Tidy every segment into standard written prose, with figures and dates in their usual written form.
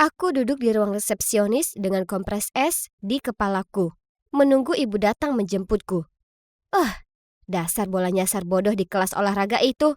Aku duduk di ruang resepsionis dengan kompres es di kepalaku, menunggu ibu datang menjemputku. Dasar bola nyasar bodoh di kelas olahraga itu.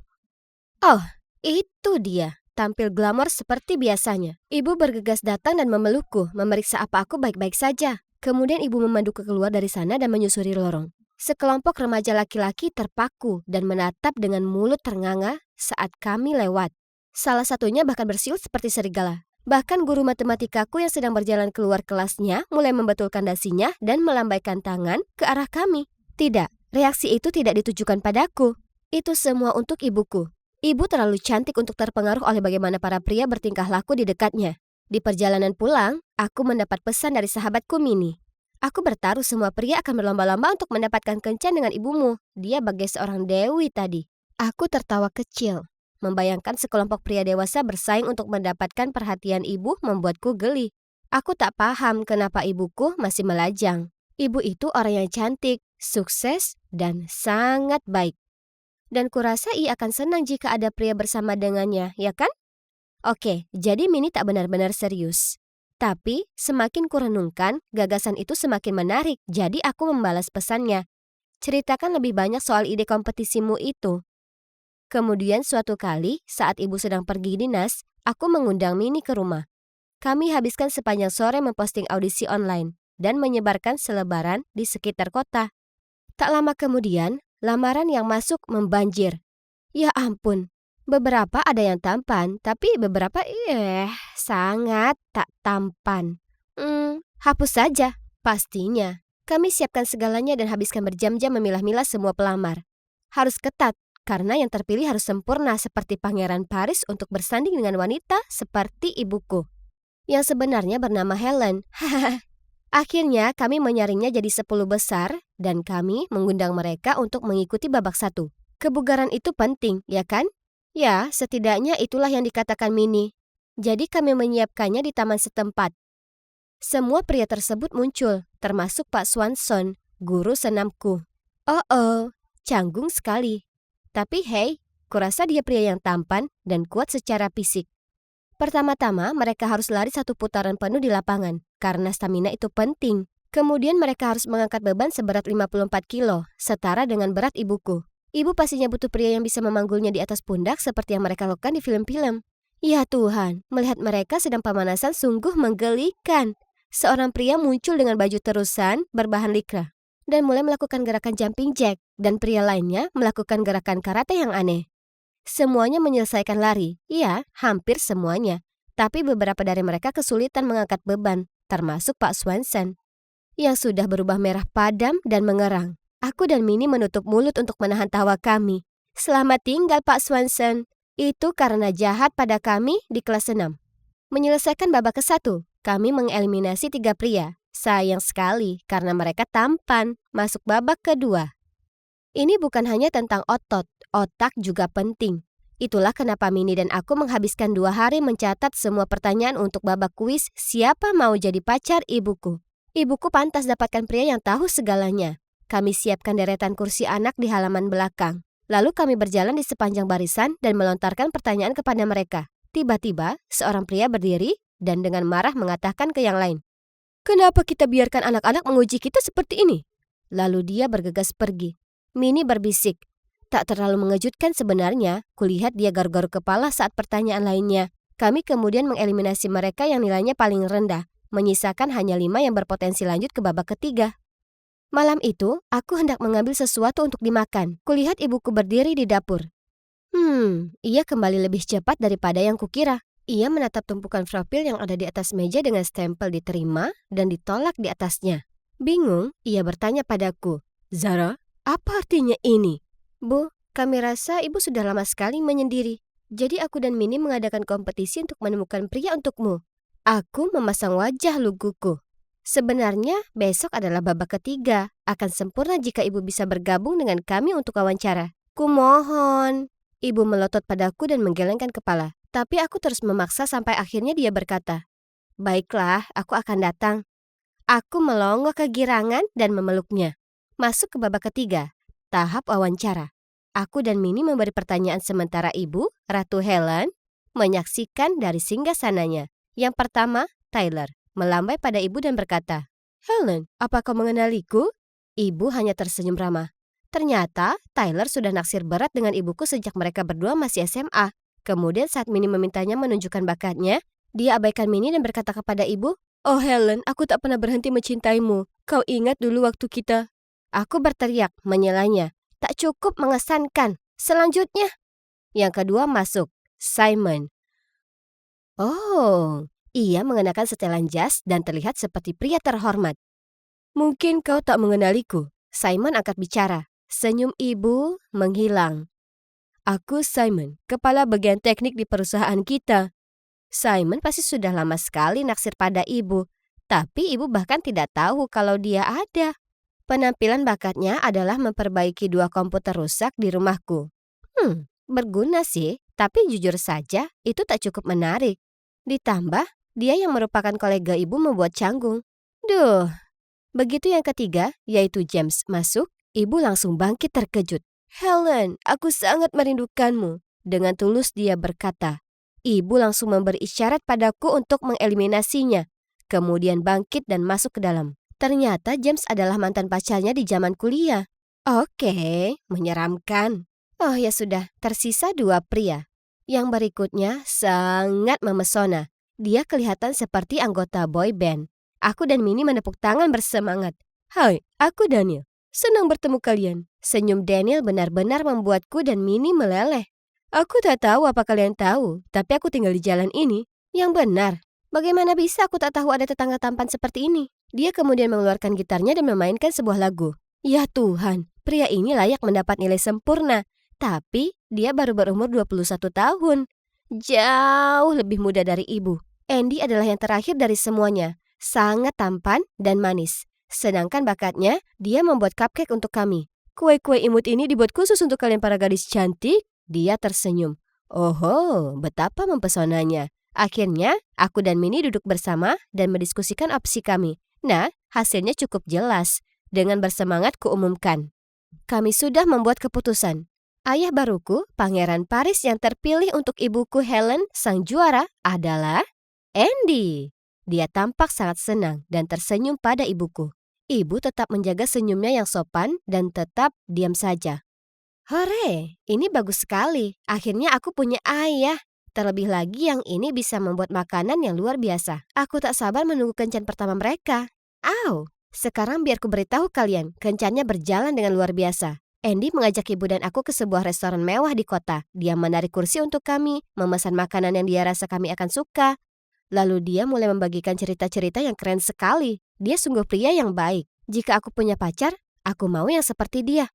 Oh, itu dia. Tampil glamor seperti biasanya. Ibu bergegas datang dan memelukku, memeriksa apa aku baik-baik saja. Kemudian ibu memanduku keluar dari sana dan menyusuri lorong. Sekelompok remaja laki-laki terpaku dan menatap dengan mulut ternganga saat kami lewat. Salah satunya bahkan bersiul seperti serigala. Bahkan guru matematikaku yang sedang berjalan keluar kelasnya mulai membetulkan dasinya dan melambaikan tangan ke arah kami. Tidak, reaksi itu tidak ditujukan padaku. Itu semua untuk ibuku. Ibu terlalu cantik untuk terpengaruh oleh bagaimana para pria bertingkah laku di dekatnya. Di perjalanan pulang, aku mendapat pesan dari sahabatku Mini. Aku bertaruh semua pria akan berlomba-lomba untuk mendapatkan kencan dengan ibumu. Dia bagai seorang dewi tadi. Aku tertawa kecil. Membayangkan sekelompok pria dewasa bersaing untuk mendapatkan perhatian ibu membuatku geli. Aku tak paham kenapa ibuku masih melajang. Ibu itu orang yang cantik, sukses, dan sangat baik. Dan kurasa ia akan senang jika ada pria bersama dengannya, ya kan? Oke, jadi Mini tak benar-benar serius. Tapi semakin kurenungkan, gagasan itu semakin menarik, jadi aku membalas pesannya. Ceritakan lebih banyak soal ide kompetisimu itu. Kemudian suatu kali, saat ibu sedang pergi dinas, aku mengundang Mini ke rumah. Kami habiskan sepanjang sore memposting audisi online dan menyebarkan selebaran di sekitar kota. Tak lama kemudian, lamaran yang masuk membanjir. Ya ampun, beberapa ada yang tampan, tapi beberapa sangat tak tampan. Hapus saja, pastinya. Kami siapkan segalanya dan habiskan berjam-jam memilah-milah semua pelamar. Harus ketat, karena yang terpilih harus sempurna seperti Pangeran Paris untuk bersanding dengan wanita seperti ibuku. Yang sebenarnya bernama Helen. Akhirnya kami menyaringnya jadi 10 besar dan kami mengundang mereka untuk mengikuti babak 1. Kebugaran itu penting, ya kan? Ya, setidaknya itulah yang dikatakan Mini. Jadi kami menyiapkannya di taman setempat. Semua pria tersebut muncul, termasuk Pak Swanson, guru senamku. Oh, canggung sekali. Tapi hey, kurasa dia pria yang tampan dan kuat secara fisik. Pertama-tama mereka harus lari 1 putaran penuh di lapangan, karena stamina itu penting. Kemudian mereka harus mengangkat beban seberat 54 kilo, setara dengan berat ibuku. Ibu pastinya butuh pria yang bisa memanggulnya di atas pundak seperti yang mereka lakukan di film-film. Ya Tuhan, melihat mereka sedang pemanasan sungguh menggelikan. Seorang pria muncul dengan baju terusan berbahan likra dan mulai melakukan gerakan jumping jack, dan pria lainnya melakukan gerakan karate yang aneh. Semuanya menyelesaikan lari, ya, hampir semuanya. Tapi beberapa dari mereka kesulitan mengangkat beban, termasuk Pak Swanson, yang sudah berubah merah padam dan mengerang. Aku dan Mini menutup mulut untuk menahan tawa kami. Selamat tinggal Pak Swanson. Itu karena jahat pada kami di kelas 6. Menyelesaikan babak ke-1, kami mengeliminasi 3 pria. Sayang sekali karena mereka tampan. Masuk babak kedua. Ini bukan hanya tentang otot, otak juga penting. Itulah kenapa Mini dan aku menghabiskan 2 hari mencatat semua pertanyaan untuk babak kuis siapa mau jadi pacar ibuku. Ibuku pantas dapatkan pria yang tahu segalanya. Kami siapkan deretan kursi anak di halaman belakang. Lalu kami berjalan di sepanjang barisan dan melontarkan pertanyaan kepada mereka. Tiba-tiba, seorang pria berdiri dan dengan marah mengatakan ke yang lain, "Kenapa kita biarkan anak-anak menguji kita seperti ini?" Lalu dia bergegas pergi. Mini berbisik. Tak terlalu mengejutkan sebenarnya, kulihat dia garuk-garuk kepala saat pertanyaan lainnya. Kami kemudian mengeliminasi mereka yang nilainya paling rendah, menyisakan hanya 5 yang berpotensi lanjut ke babak ketiga. Malam itu, aku hendak mengambil sesuatu untuk dimakan. Kulihat ibuku berdiri di dapur. Ia kembali lebih cepat daripada yang kukira. Ia menatap tumpukan profil yang ada di atas meja dengan stempel diterima dan ditolak di atasnya. Bingung, ia bertanya padaku, "Zara, apa artinya ini?" "Bu, kami rasa ibu sudah lama sekali menyendiri. Jadi aku dan Mini mengadakan kompetisi untuk menemukan pria untukmu." Aku memasang wajah luguku. Sebenarnya besok adalah babak ketiga. Akan sempurna jika ibu bisa bergabung dengan kami untuk wawancara. Kumohon. Ibu melotot padaku dan menggelengkan kepala. Tapi aku terus memaksa sampai akhirnya dia berkata, "Baiklah, aku akan datang." Aku melongo kegirangan dan memeluknya. Masuk ke babak ketiga, tahap wawancara. Aku dan Mini memberi pertanyaan sementara ibu, Ratu Helen, menyaksikan dari singgasananya. Yang pertama, Tyler melambai pada ibu dan berkata, "Helen, apa kau mengenaliku?" Ibu hanya tersenyum ramah. Ternyata Tyler sudah naksir berat dengan ibuku sejak mereka berdua masih SMA. Kemudian saat Minnie memintanya menunjukkan bakatnya, dia abaikan Minnie dan berkata kepada ibu, "Oh Helen, aku tak pernah berhenti mencintaimu. Kau ingat dulu waktu kita..." Aku berteriak menyelanya. Tak cukup mengesankan. Selanjutnya, yang kedua masuk, Simon. Oh, ia mengenakan setelan jas dan terlihat seperti pria terhormat. "Mungkin kau tak mengenaliku." Simon angkat bicara. Senyum ibu menghilang. "Aku Simon, kepala bagian teknik di perusahaan kita." Simon pasti sudah lama sekali naksir pada ibu, tapi ibu bahkan tidak tahu kalau dia ada. Penampilan bakatnya adalah memperbaiki 2 komputer rusak di rumahku. Berguna sih, tapi jujur saja itu tak cukup menarik. Ditambah, dia yang merupakan kolega ibu membuat canggung. Duh. Begitu yang ketiga, yaitu James masuk, ibu langsung bangkit terkejut. "Helen, aku sangat merindukanmu." Dengan tulus dia berkata. Ibu langsung memberi isyarat padaku untuk mengeliminasinya. Kemudian bangkit dan masuk ke dalam. Ternyata James adalah mantan pacarnya di zaman kuliah. Oke, menyeramkan. Oh ya sudah, tersisa 2 pria. Yang berikutnya sangat memesona. Dia kelihatan seperti anggota boy band. Aku dan Minnie menepuk tangan bersemangat. "Hai, aku Daniel. Senang bertemu kalian." Senyum Daniel benar-benar membuatku dan Minnie meleleh. "Aku tak tahu apa kalian tahu, tapi aku tinggal di jalan ini." Yang benar, bagaimana bisa aku tak tahu ada tetangga tampan seperti ini? Dia kemudian mengeluarkan gitarnya dan memainkan sebuah lagu. Ya Tuhan, pria ini layak mendapat nilai sempurna. Tapi dia baru berumur 21 tahun. Jauh lebih muda dari ibu. Andy adalah yang terakhir dari semuanya. Sangat tampan dan manis. Sedangkan bakatnya, dia membuat cupcake untuk kami. "Kue-kue imut ini dibuat khusus untuk kalian para gadis cantik?" Dia tersenyum. "Oho, betapa mempesonanya." Akhirnya, aku dan Minnie duduk bersama dan mendiskusikan opsi kami. Nah, hasilnya cukup jelas. Dengan bersemangat kuumumkan, kami sudah membuat keputusan. Ayah baruku, Pangeran Paris yang terpilih untuk ibuku Helen, sang juara, adalah Andy. Dia tampak sangat senang dan tersenyum pada ibuku. Ibu tetap menjaga senyumnya yang sopan dan tetap diam saja. Hore, ini bagus sekali. Akhirnya aku punya ayah. Terlebih lagi yang ini bisa membuat makanan yang luar biasa. Aku tak sabar menunggu kencan pertama mereka. Au, sekarang biar ku beritahu kalian, kencannya berjalan dengan luar biasa. Andy mengajak ibu dan aku ke sebuah restoran mewah di kota. Dia menarik kursi untuk kami, memesan makanan yang dia rasa kami akan suka. Lalu dia mulai membagikan cerita-cerita yang keren sekali. Dia sungguh pria yang baik. Jika aku punya pacar, aku mau yang seperti dia.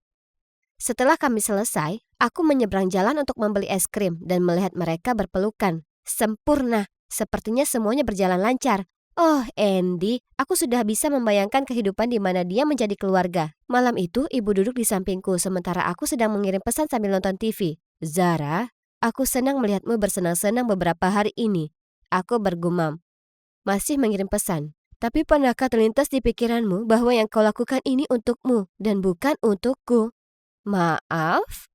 Setelah kami selesai, aku menyeberang jalan untuk membeli es krim dan melihat mereka berpelukan. Sempurna, sepertinya semuanya berjalan lancar. Oh, Andy, aku sudah bisa membayangkan kehidupan di mana dia menjadi keluarga. Malam itu, ibu duduk di sampingku sementara aku sedang mengirim pesan sambil nonton TV. "Zara, aku senang melihatmu bersenang-senang beberapa hari ini." Aku bergumam. Masih mengirim pesan. "Tapi pernahkah terlintas di pikiranmu bahwa yang kau lakukan ini untukmu dan bukan untukku?" Maaf?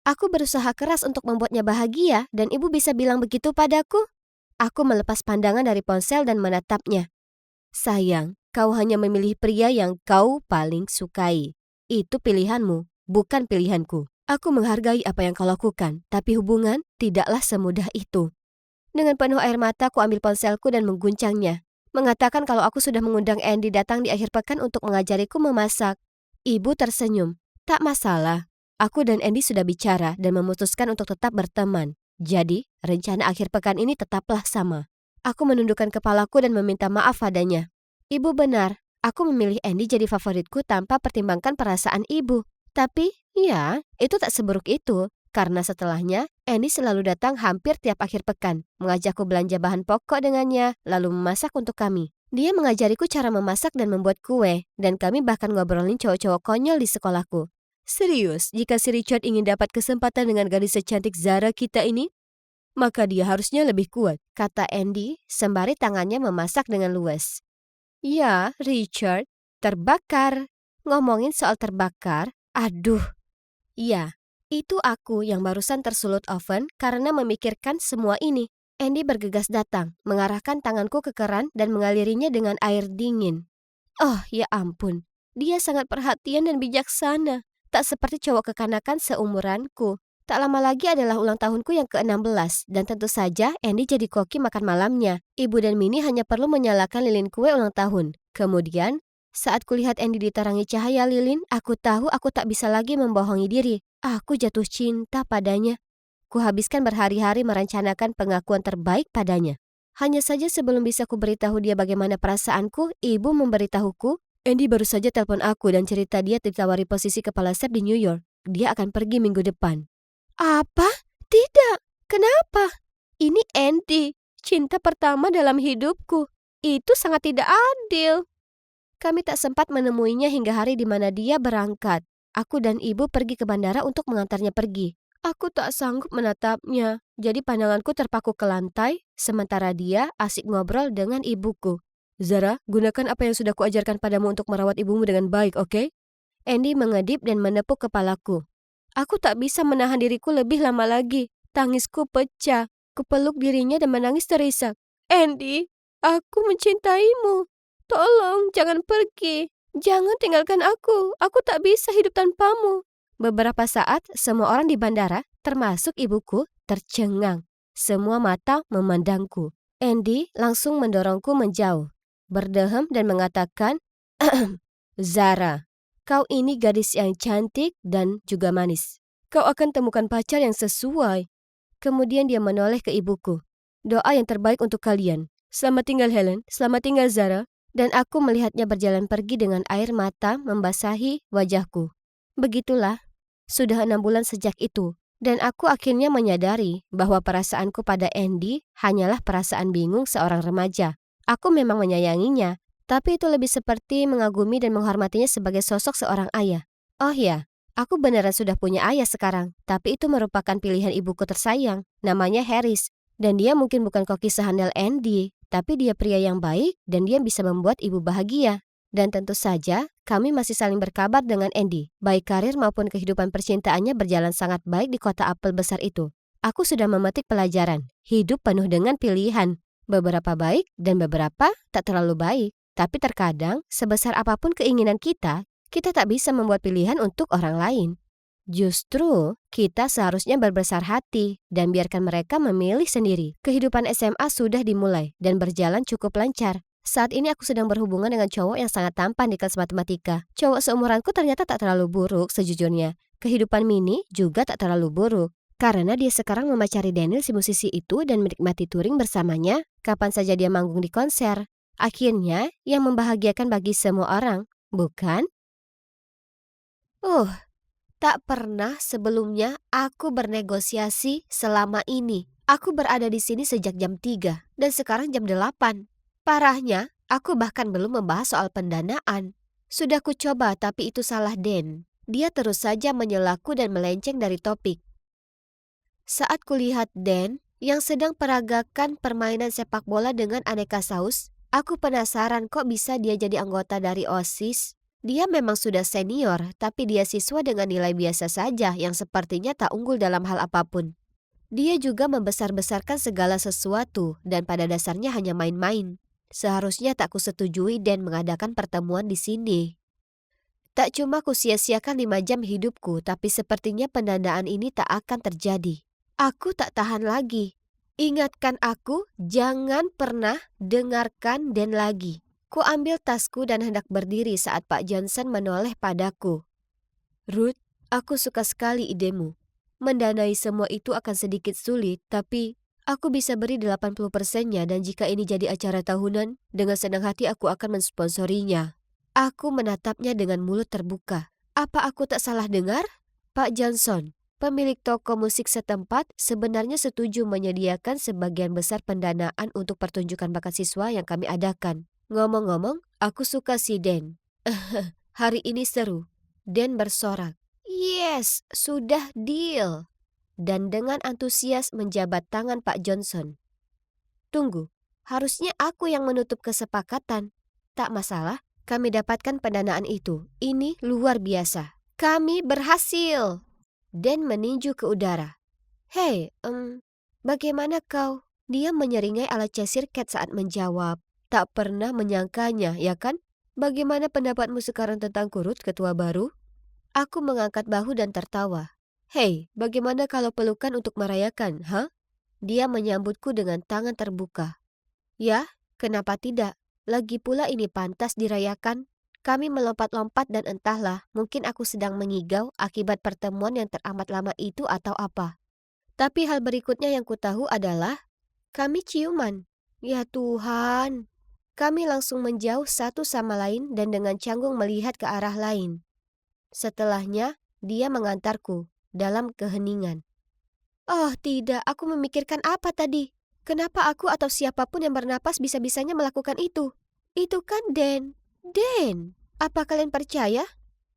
Aku berusaha keras untuk membuatnya bahagia dan ibu bisa bilang begitu padaku? Aku melepas pandangan dari ponsel dan menatapnya. "Sayang, kau hanya memilih pria yang kau paling sukai. Itu pilihanmu, bukan pilihanku. Aku menghargai apa yang kau lakukan, tapi hubungan tidaklah semudah itu." Dengan penuh air mata, aku ambil ponselku dan mengguncangnya. Mengatakan kalau aku sudah mengundang Andy datang di akhir pekan untuk mengajariku memasak. Ibu tersenyum. "Tak masalah. Aku dan Andy sudah bicara dan memutuskan untuk tetap berteman. Jadi, rencana akhir pekan ini tetaplah sama." Aku menundukkan kepalaku dan meminta maaf padanya. Ibu benar, aku memilih Andy jadi favoritku tanpa pertimbangkan perasaan ibu. Tapi, ya, itu tak seburuk itu. Karena setelahnya, Andy selalu datang hampir tiap akhir pekan, mengajakku belanja bahan pokok dengannya, lalu memasak untuk kami. Dia mengajariku cara memasak dan membuat kue, dan kami bahkan ngobrolin cowok-cowok konyol di sekolahku. Serius, jika si Richard ingin dapat kesempatan dengan gadis secantik Zara kita ini, maka dia harusnya lebih kuat, kata Andy sembari tangannya memasak dengan luwes. Ya, Richard, terbakar. Ngomongin soal terbakar, aduh. Iya, itu aku yang barusan tersulut oven karena memikirkan semua ini. Andy bergegas datang, mengarahkan tanganku ke keran dan mengalirinya dengan air dingin. Oh, ya ampun. Dia sangat perhatian dan bijaksana. Tak seperti cowok kekanakan seumuranku. Tak lama lagi adalah ulang tahunku yang ke-16 dan tentu saja Andy jadi koki makan malamnya. Ibu dan Minnie hanya perlu menyalakan lilin kue ulang tahun. Kemudian, saat kulihat Andy diterangi cahaya lilin, aku tahu aku tak bisa lagi membohongi diri. Aku jatuh cinta padanya. Kuhabiskan berhari-hari merencanakan pengakuan terbaik padanya. Hanya saja sebelum bisa kuberitahu dia bagaimana perasaanku, ibu memberitahuku, Andy baru saja telepon aku dan cerita dia ditawari posisi kepala staf di New York. Dia akan pergi minggu depan. Apa? Tidak. Kenapa? Ini Andy, cinta pertama dalam hidupku. Itu sangat tidak adil. Kami tak sempat menemuinya hingga hari di mana dia berangkat. Aku dan ibu pergi ke bandara untuk mengantarnya pergi. Aku tak sanggup menatapnya, jadi pandanganku terpaku ke lantai, sementara dia asik ngobrol dengan ibuku. Zara, gunakan apa yang sudah kuajarkan padamu untuk merawat ibumu dengan baik, oke? Andy mengedip dan menepuk kepalaku. Aku tak bisa menahan diriku lebih lama lagi. Tangisku pecah. Kupeluk dirinya dan menangis terisak. Andy, aku mencintaimu. Tolong, jangan pergi. Jangan tinggalkan aku. Aku tak bisa hidup tanpamu. Beberapa saat, semua orang di bandara, termasuk ibuku, tercengang. Semua mata memandangku. Andy langsung mendorongku menjauh, berdehem dan mengatakan, Zara, kau ini gadis yang cantik dan juga manis. Kau akan temukan pacar yang sesuai. Kemudian dia menoleh ke ibuku. Doa yang terbaik untuk kalian. Selamat tinggal Helen, selamat tinggal Zara. Dan aku melihatnya berjalan pergi dengan air mata membasahi wajahku. Begitulah. Sudah 6 bulan sejak itu, dan aku akhirnya menyadari bahwa perasaanku pada Andy hanyalah perasaan bingung seorang remaja. Aku memang menyayanginya, tapi itu lebih seperti mengagumi dan menghormatinya sebagai sosok seorang ayah. Oh ya, aku beneran sudah punya ayah sekarang, tapi itu merupakan pilihan ibuku tersayang, namanya Harris. Dan dia mungkin bukan koki sehandal Andy, tapi dia pria yang baik dan dia bisa membuat ibu bahagia. Dan tentu saja, kami masih saling berkabar dengan Andy. Baik karir maupun kehidupan percintaannya berjalan sangat baik di kota apel besar itu. Aku sudah memetik pelajaran, hidup penuh dengan pilihan. Beberapa baik dan beberapa tak terlalu baik. Tapi terkadang, sebesar apapun keinginan kita tak bisa membuat pilihan untuk orang lain. Justru, kita seharusnya berbesar hati dan biarkan mereka memilih sendiri. Kehidupan SMA sudah dimulai dan berjalan cukup lancar. Saat ini aku sedang berhubungan dengan cowok yang sangat tampan di kelas matematika. Cowok seumuranku ternyata tak terlalu buruk sejujurnya. Kehidupan Minnie juga tak terlalu buruk. Karena dia sekarang memacari Daniel si musisi itu dan menikmati touring bersamanya kapan saja dia manggung di konser. Akhirnya, yang membahagiakan bagi semua orang, bukan? Tak pernah sebelumnya aku bernegosiasi selama ini. Aku berada di sini sejak jam 3 dan sekarang jam 8. Parahnya, aku bahkan belum membahas soal pendanaan. Sudah kucoba tapi itu salah Dan. Dia terus saja menyelaku dan melenceng dari topik. Saat kulihat Dan yang sedang peragakan permainan sepak bola dengan aneka saus, aku penasaran kok bisa dia jadi anggota dari OSIS. Dia memang sudah senior, tapi dia siswa dengan nilai biasa saja yang sepertinya tak unggul dalam hal apapun. Dia juga membesar-besarkan segala sesuatu dan pada dasarnya hanya main-main. Seharusnya tak kusetujui dan mengadakan pertemuan di sini. Tak cuma kusia-siakan 5 jam hidupku, tapi sepertinya pendanaan ini tak akan terjadi. Aku tak tahan lagi. Ingatkan aku, jangan pernah dengarkan Dan lagi. Ku ambil tasku dan hendak berdiri saat Pak Johnson menoleh padaku. Ruth, aku suka sekali idemu. Mendanai semua itu akan sedikit sulit, tapi aku bisa beri 80%-nya dan jika ini jadi acara tahunan, dengan senang hati aku akan mensponsorinya. Aku menatapnya dengan mulut terbuka. Apa aku tak salah dengar? Pak Johnson, pemilik toko musik setempat, sebenarnya setuju menyediakan sebagian besar pendanaan untuk pertunjukan bakat siswa yang kami adakan. Ngomong-ngomong, aku suka si Dan. Hari ini seru. Dan bersorak. Yes, sudah deal. Dan dengan antusias menjabat tangan Pak Johnson. Tunggu, harusnya aku yang menutup kesepakatan. Tak masalah, kami dapatkan pendanaan itu. Ini luar biasa. Kami berhasil. Dan meninju ke udara. Hei, bagaimana kau? Dia menyeringai ala Cheshire Cat saat menjawab. Tak pernah menyangkanya, ya kan? Bagaimana pendapatmu sekarang tentang Ruth, ketua baru? Aku mengangkat bahu dan tertawa. Hei, bagaimana kalau pelukan untuk merayakan, ha? Dia menyambutku dengan tangan terbuka. Ya, kenapa tidak? Lagi pula ini pantas dirayakan. Kami melompat-lompat dan entahlah, mungkin aku sedang mengigau akibat pertemuan yang teramat lama itu atau apa. Tapi hal berikutnya yang kutahu adalah, kami ciuman. Ya Tuhan. Kami langsung menjauh satu sama lain dan dengan canggung melihat ke arah lain. Setelahnya, dia mengantarku dalam keheningan. Oh tidak, aku memikirkan apa tadi? Kenapa aku atau siapapun yang bernapas bisa-bisanya melakukan itu? Itu kan Dan. Dan, apa kalian percaya?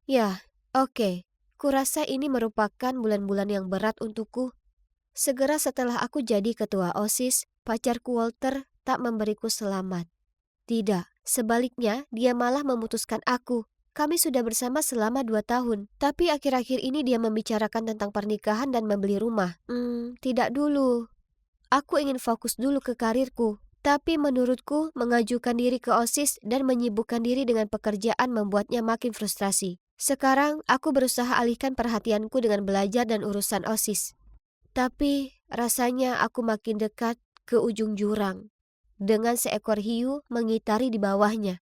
Ya, oke. Kurasa ini merupakan bulan-bulan yang berat untukku. Segera setelah aku jadi ketua OSIS, pacarku Walter tak memberiku selamat. Tidak, sebaliknya dia malah memutuskan aku. Kami sudah bersama selama 2 tahun, tapi akhir-akhir ini dia membicarakan tentang pernikahan dan membeli rumah. Tidak dulu. Aku ingin fokus dulu ke karirku. Tapi menurutku, mengajukan diri ke OSIS dan menyibukkan diri dengan pekerjaan membuatnya makin frustrasi. Sekarang, aku berusaha alihkan perhatianku dengan belajar dan urusan OSIS. Tapi, rasanya aku makin dekat ke ujung jurang. Dengan seekor hiu mengitari di bawahnya.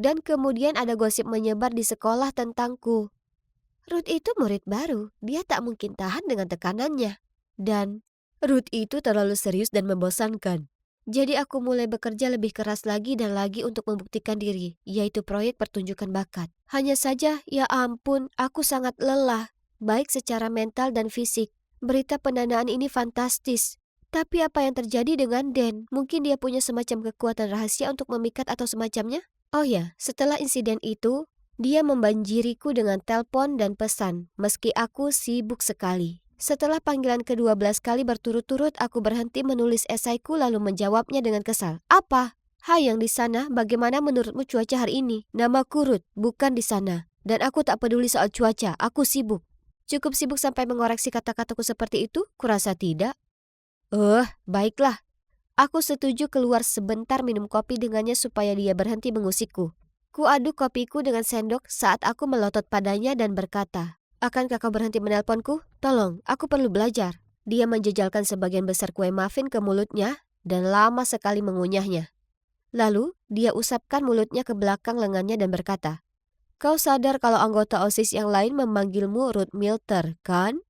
Dan kemudian ada gosip menyebar di sekolah tentangku. Ruth itu murid baru, dia tak mungkin tahan dengan tekanannya. Dan Ruth itu terlalu serius dan membosankan. Jadi aku mulai bekerja lebih keras lagi dan lagi untuk membuktikan diri, yaitu proyek pertunjukan bakat. Hanya saja, ya ampun, aku sangat lelah, baik secara mental dan fisik. Berita pendanaan ini fantastis. Tapi apa yang terjadi dengan Dan? Mungkin dia punya semacam kekuatan rahasia untuk memikat atau semacamnya? Oh ya, setelah insiden itu, dia membanjiriku dengan telepon dan pesan, meski aku sibuk sekali. Setelah panggilan ke-12 kali berturut-turut, aku berhenti menulis esaiku lalu menjawabnya dengan kesal. Apa? Hai yang di sana, bagaimana menurutmu cuaca hari ini? Namaku Ruth, bukan di sana. Dan aku tak peduli soal cuaca, aku sibuk. Cukup sibuk sampai mengoreksi kata-kataku seperti itu? Kurasa tidak. Baiklah. Aku setuju keluar sebentar minum kopi dengannya supaya dia berhenti mengusikku. Kuaduk kopiku dengan sendok saat aku melotot padanya dan berkata, "Akankah kau berhenti menelponku? Tolong, aku perlu belajar." Dia menjejalkan sebagian besar kue muffin ke mulutnya dan lama sekali mengunyahnya. Lalu, dia usapkan mulutnya ke belakang lengannya dan berkata, "Kau sadar kalau anggota OSIS yang lain memanggilmu Ruth Milter, kan?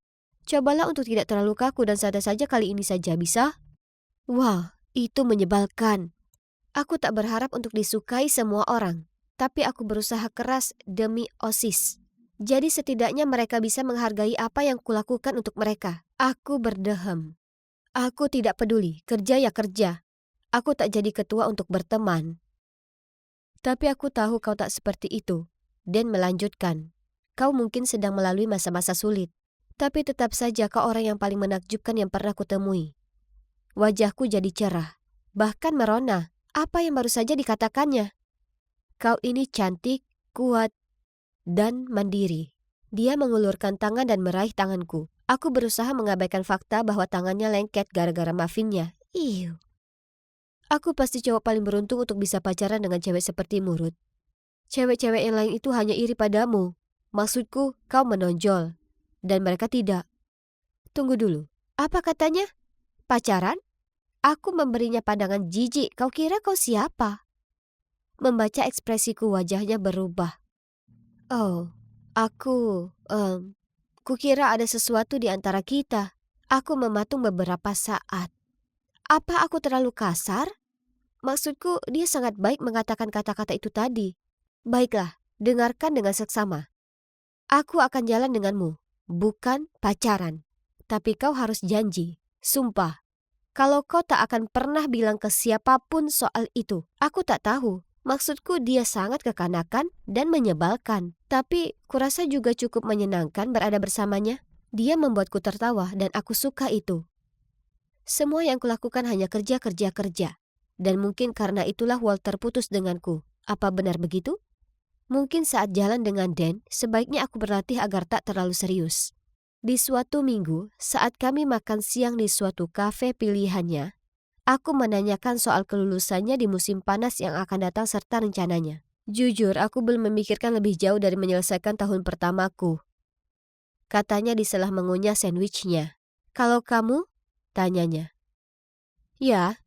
Cobalah untuk tidak terlalu kaku dan santai saja kali ini saja, bisa?" Wah, itu menyebalkan. Aku tak berharap untuk disukai semua orang, tapi aku berusaha keras demi OSIS. Jadi setidaknya mereka bisa menghargai apa yang kulakukan untuk mereka. Aku berdehem. Aku tidak peduli, kerja ya kerja. Aku tak jadi ketua untuk berteman. Tapi aku tahu kau tak seperti itu. Dan melanjutkan, kau mungkin sedang melalui masa-masa sulit. Tapi tetap saja kau orang yang paling menakjubkan yang pernah kutemui. Wajahku jadi cerah, bahkan merona. Apa yang baru saja dikatakannya? Kau ini cantik, kuat, dan mandiri. Dia mengulurkan tangan dan meraih tanganku. Aku berusaha mengabaikan fakta bahwa tangannya lengket gara-gara muffinnya. Aku pasti cowok paling beruntung untuk bisa pacaran dengan cewek sepertimu, Ruth. Cewek-cewek yang lain itu hanya iri padamu. Maksudku, kau menonjol. Dan mereka tidak. Tunggu dulu, apa katanya? Pacaran? Aku memberinya pandangan jijik. Kau kira kau siapa? Membaca ekspresiku wajahnya berubah. Oh, kukira ada sesuatu di antara kita. Aku mematung beberapa saat. Apa aku terlalu kasar? Maksudku, dia sangat baik mengatakan kata-kata itu tadi. Baiklah, dengarkan dengan seksama. Aku akan jalan denganmu, bukan pacaran. Tapi kau harus janji, sumpah. Kalau kau tak akan pernah bilang ke siapapun soal itu, aku tak tahu. Maksudku dia sangat kekanakan dan menyebalkan. Tapi kurasa juga cukup menyenangkan berada bersamanya. Dia membuatku tertawa dan aku suka itu. Semua yang kulakukan hanya kerja. Dan mungkin karena itulah Walter putus denganku. Apa benar begitu? Mungkin saat jalan dengan Dan, sebaiknya aku berlatih agar tak terlalu serius. Di suatu minggu, saat kami makan siang di suatu kafe pilihannya, aku menanyakan soal kelulusannya di musim panas yang akan datang serta rencananya. Jujur, aku belum memikirkan lebih jauh dari menyelesaikan tahun pertamaku, katanya di sela mengunyah sandwichnya. Kalau kamu? Tanyanya. Ya,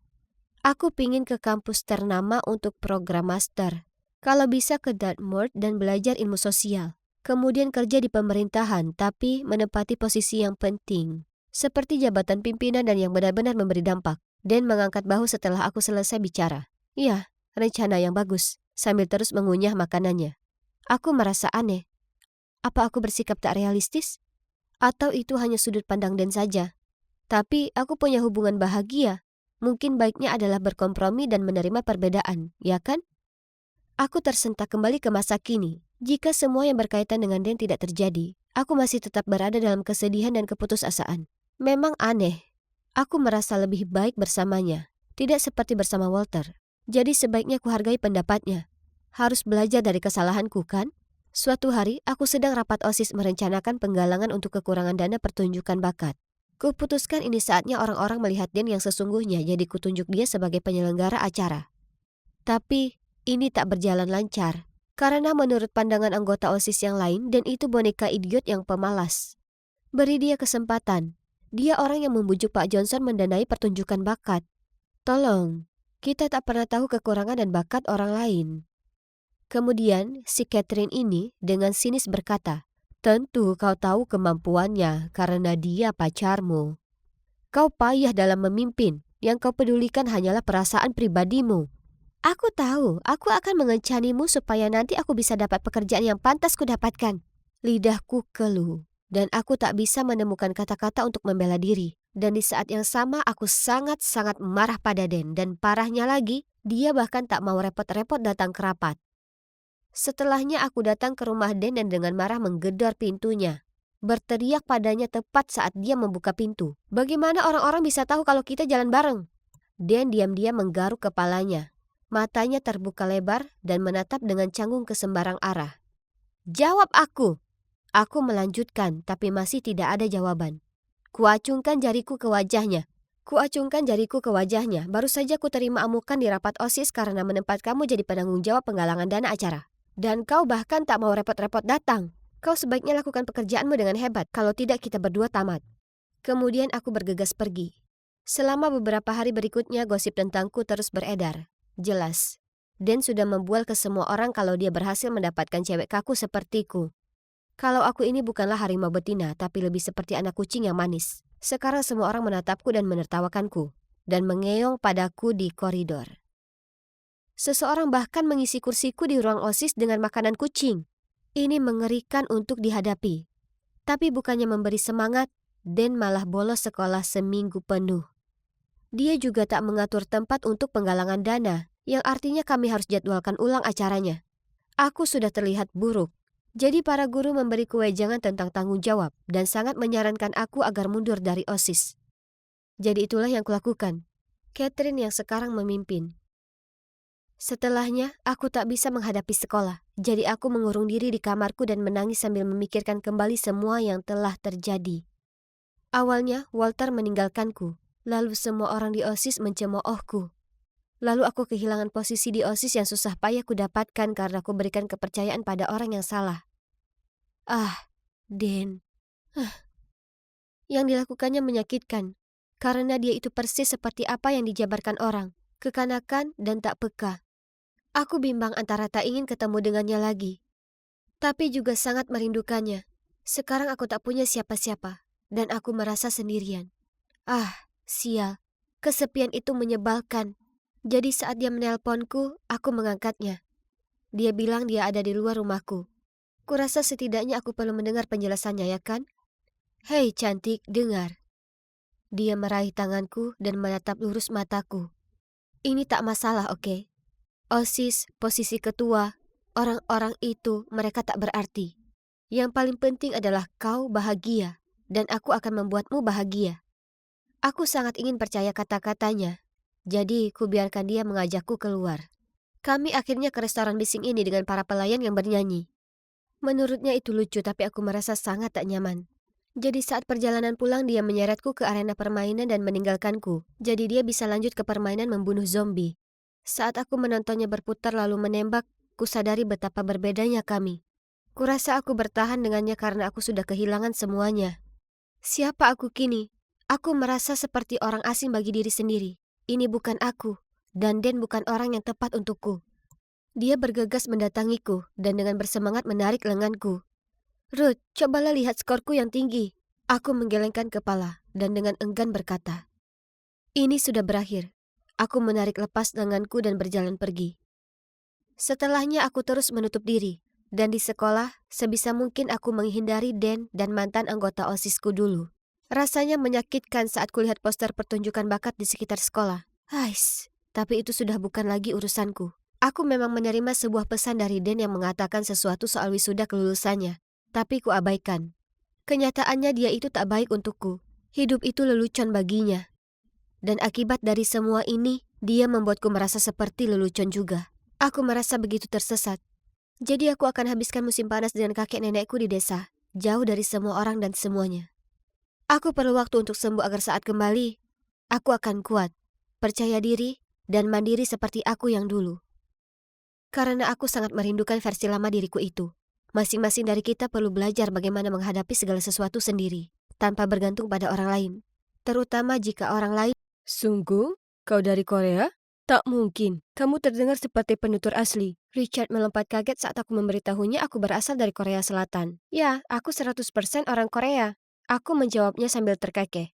aku pingin ke kampus ternama untuk program master. Kalau bisa ke Dartmouth dan belajar ilmu sosial. Kemudian kerja di pemerintahan tapi menempati posisi yang penting. Seperti jabatan pimpinan dan yang benar-benar memberi dampak. Dan mengangkat bahu setelah aku selesai bicara. Iya, rencana yang bagus. Sambil terus mengunyah makanannya. Aku merasa aneh. Apa aku bersikap tak realistis? Atau itu hanya sudut pandang Dan saja? Tapi aku punya hubungan bahagia. Mungkin baiknya adalah berkompromi dan menerima perbedaan, ya kan? Aku tersentak kembali ke masa kini. Jika semua yang berkaitan dengan Dan tidak terjadi, aku masih tetap berada dalam kesedihan dan keputusasaan. Memang aneh. Aku merasa lebih baik bersamanya, tidak seperti bersama Walter. Jadi sebaiknya kuhargai pendapatnya. Harus belajar dari kesalahanku, kan? Suatu hari, aku sedang rapat OSIS merencanakan penggalangan untuk kekurangan dana pertunjukan bakat. Kuputuskan ini saatnya orang-orang melihat Dan yang sesungguhnya, jadi kutunjuk dia sebagai penyelenggara acara. Tapi ini tak berjalan lancar, karena menurut pandangan anggota OSIS yang lain, Dan itu boneka idiot yang pemalas. Beri dia kesempatan. Dia orang yang membujuk Pak Johnson mendanai pertunjukan bakat. Tolong, kita tak pernah tahu kekurangan dan bakat orang lain. Kemudian si Catherine ini dengan sinis berkata, tentu kau tahu kemampuannya karena dia pacarmu. Kau payah dalam memimpin, yang kau pedulikan hanyalah perasaan pribadimu. Aku tahu, aku akan mengencanimu supaya nanti aku bisa dapat pekerjaan yang pantas kudapatkan. Lidahku keluh, dan aku tak bisa menemukan kata-kata untuk membela diri. Dan di saat yang sama aku sangat-sangat marah pada Dan, dan parahnya lagi, dia bahkan tak mau repot-repot datang ke rapat. Setelahnya aku datang ke rumah Dan dan dengan marah menggedor pintunya. Berteriak padanya tepat saat dia membuka pintu. Bagaimana orang-orang bisa tahu kalau kita jalan bareng? Dan diam-diam menggaruk kepalanya. Matanya terbuka lebar dan menatap dengan canggung ke sembarang arah. Jawab aku! Aku melanjutkan, tapi masih tidak ada jawaban. Kuacungkan jariku ke wajahnya. Baru saja ku terima amukan di rapat OSIS karena menempat kamu jadi penanggung jawab penggalangan dana acara. Dan kau bahkan tak mau repot-repot datang. Kau sebaiknya lakukan pekerjaanmu dengan hebat, kalau tidak kita berdua tamat. Kemudian aku bergegas pergi. Selama beberapa hari berikutnya gosip tentangku terus beredar. Jelas, Dan sudah membual ke semua orang kalau dia berhasil mendapatkan cewek kaku sepertiku. Kalau aku ini bukanlah harimau betina, tapi lebih seperti anak kucing yang manis. Sekarang semua orang menatapku dan menertawakanku, dan mengeong padaku di koridor. Seseorang bahkan mengisi kursiku di ruang OSIS dengan makanan kucing. Ini mengerikan untuk dihadapi. Tapi bukannya memberi semangat, Dan malah bolos sekolah seminggu penuh. Dia juga tak mengatur tempat untuk penggalangan dana, yang artinya kami harus jadwalkan ulang acaranya. Aku sudah terlihat buruk. Jadi para guru memberiku wejangan tentang tanggung jawab dan sangat menyarankan aku agar mundur dari OSIS. Jadi itulah yang kulakukan. Catherine yang sekarang memimpin. Setelahnya, aku tak bisa menghadapi sekolah. Jadi aku mengurung diri di kamarku dan menangis sambil memikirkan kembali semua yang telah terjadi. Awalnya, Walter meninggalkanku. Lalu semua orang di OSIS mencemoohku. Lalu aku kehilangan posisi di OSIS yang susah payah kudapatkan karena aku berikan kepercayaan pada orang yang salah. Dan. Yang dilakukannya menyakitkan. Karena dia itu persis seperti apa yang dijabarkan orang. Kekanakan dan tak peka. Aku bimbang antara tak ingin ketemu dengannya lagi. Tapi juga sangat merindukannya. Sekarang aku tak punya siapa-siapa. Dan aku merasa sendirian. Sial. Kesepian itu menyebalkan. Jadi saat dia menelponku, aku mengangkatnya. Dia bilang dia ada di luar rumahku. Kurasa setidaknya aku perlu mendengar penjelasannya, ya kan? Hei cantik, dengar. Dia meraih tanganku dan menatap lurus mataku. Ini tak masalah, oke? OSIS, posisi ketua, orang-orang itu mereka tak berarti. Yang paling penting adalah kau bahagia, dan aku akan membuatmu bahagia. Aku sangat ingin percaya kata-katanya, jadi kubiarkan dia mengajakku keluar. Kami akhirnya ke restoran bising ini dengan para pelayan yang bernyanyi. Menurutnya itu lucu, tapi aku merasa sangat tak nyaman. Jadi saat perjalanan pulang dia menyeretku ke arena permainan dan meninggalkanku. Jadi dia bisa lanjut ke permainan membunuh zombie. Saat aku menontonnya berputar lalu menembak, kusadari betapa berbedanya kami. Kurasa aku bertahan dengannya karena aku sudah kehilangan semuanya. Siapa aku kini? Aku merasa seperti orang asing bagi diri sendiri. Ini bukan aku, dan Dan bukan orang yang tepat untukku. Dia bergegas mendatangiku dan dengan bersemangat menarik lenganku. Ruth, cobalah lihat skorku yang tinggi. Aku menggelengkan kepala dan dengan enggan berkata, ini sudah berakhir. Aku menarik lepas lenganku dan berjalan pergi. Setelahnya aku terus menutup diri. Dan di sekolah, sebisa mungkin aku menghindari Dan dan mantan anggota OSISku dulu. Rasanya menyakitkan saat kulihat poster pertunjukan bakat di sekitar sekolah. Tapi itu sudah bukan lagi urusanku. Aku memang menerima sebuah pesan dari Dan yang mengatakan sesuatu soal wisuda kelulusannya. Tapi kuabaikan. Kenyataannya dia itu tak baik untukku. Hidup itu lelucon baginya. Dan akibat dari semua ini, dia membuatku merasa seperti lelucon juga. Aku merasa begitu tersesat. Jadi aku akan habiskan musim panas dengan kakek nenekku di desa, jauh dari semua orang dan semuanya. Aku perlu waktu untuk sembuh agar saat kembali, aku akan kuat, percaya diri, dan mandiri seperti aku yang dulu. Karena aku sangat merindukan versi lama diriku itu. Masing-masing dari kita perlu belajar bagaimana menghadapi segala sesuatu sendiri, tanpa bergantung pada orang lain. Terutama jika orang lain... Sungguh? Kau dari Korea? Tak mungkin. Kamu terdengar seperti penutur asli. Richard melompat kaget saat aku memberitahunya aku berasal dari Korea Selatan. Ya, aku 100% orang Korea. Aku menjawabnya sambil terkekeh.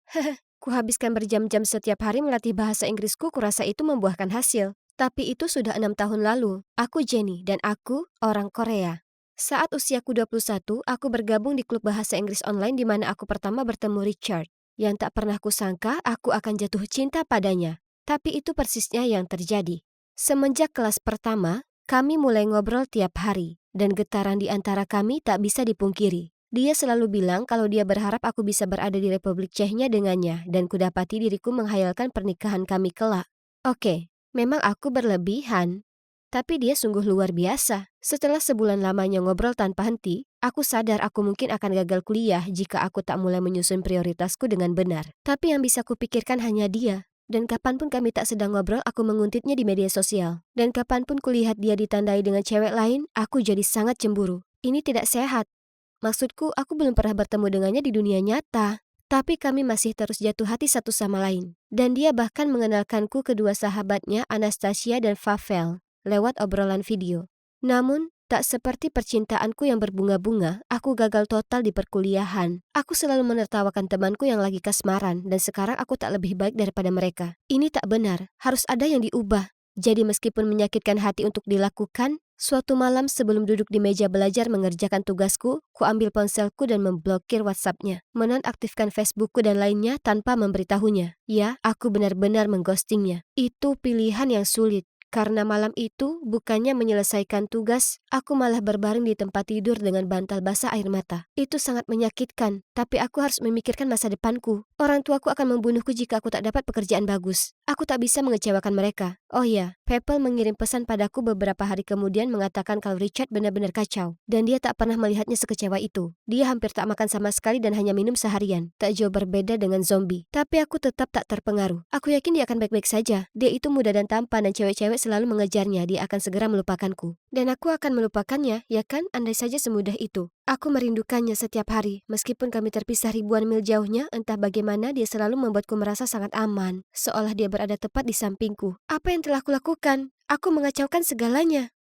Kuhabiskan berjam-jam setiap hari melatih bahasa Inggrisku, kurasa itu membuahkan hasil. Tapi itu sudah 6 tahun lalu. Aku Jenny dan aku orang Korea. Saat usiaku 21, aku bergabung di klub bahasa Inggris online di mana aku pertama bertemu Richard. Yang tak pernah kusangka aku akan jatuh cinta padanya. Tapi itu persisnya yang terjadi. Semenjak kelas pertama, kami mulai ngobrol tiap hari. Dan getaran di antara kami tak bisa dipungkiri. Dia selalu bilang kalau dia berharap aku bisa berada di Republik Cehnya dengannya. Dan kudapati diriku menghayalkan pernikahan kami kelak. Oke, memang aku berlebihan. Tapi dia sungguh luar biasa. Setelah sebulan lamanya ngobrol tanpa henti, aku sadar aku mungkin akan gagal kuliah jika aku tak mulai menyusun prioritasku dengan benar. Tapi yang bisa kupikirkan hanya dia. Dan kapanpun kami tak sedang ngobrol, aku menguntitnya di media sosial. Dan kapanpun kulihat dia ditandai dengan cewek lain, aku jadi sangat cemburu. Ini tidak sehat. Maksudku, aku belum pernah bertemu dengannya di dunia nyata. Tapi kami masih terus jatuh hati satu sama lain. Dan dia bahkan mengenalkanku kedua sahabatnya, Anastasia dan Pavel, lewat obrolan video. Namun, tak seperti percintaanku yang berbunga-bunga, aku gagal total di perkuliahan. Aku selalu menertawakan temanku yang lagi kasmaran, dan sekarang aku tak lebih baik daripada mereka. Ini tak benar, harus ada yang diubah. Jadi meskipun menyakitkan hati untuk dilakukan, suatu malam sebelum duduk di meja belajar mengerjakan tugasku, ku ambil ponselku dan memblokir WhatsApp-nya, menonaktifkan Facebook-ku dan lainnya tanpa memberitahunya. Ya, aku benar-benar mengghostingnya. Itu pilihan yang sulit. Karena malam itu, bukannya menyelesaikan tugas, aku malah berbaring di tempat tidur dengan bantal basah air mata. Itu sangat menyakitkan, tapi aku harus memikirkan masa depanku. Orang tuaku akan membunuhku jika aku tak dapat pekerjaan bagus. Aku tak bisa mengecewakan mereka. Oh ya, Pepel mengirim pesan padaku beberapa hari kemudian mengatakan kalau Richard benar-benar kacau. Dan dia tak pernah melihatnya sekecewa itu. Dia hampir tak makan sama sekali dan hanya minum seharian. Tak jauh berbeda dengan zombie. Tapi aku tetap tak terpengaruh. Aku yakin dia akan baik-baik saja. Dia itu muda dan tampan dan cewek-cewek selalu mengejarnya. Dia akan segera melupakanku. Dan aku akan melupakannya, ya kan? Andai saja semudah itu. Aku merindukannya setiap hari. Meskipun kami terpisah ribuan mil jauhnya, entah bagaimana dia selalu membuatku merasa sangat aman. Seolah dia berada tepat di sampingku. Apa yang telah kulakukan? Aku mengacaukan segalanya.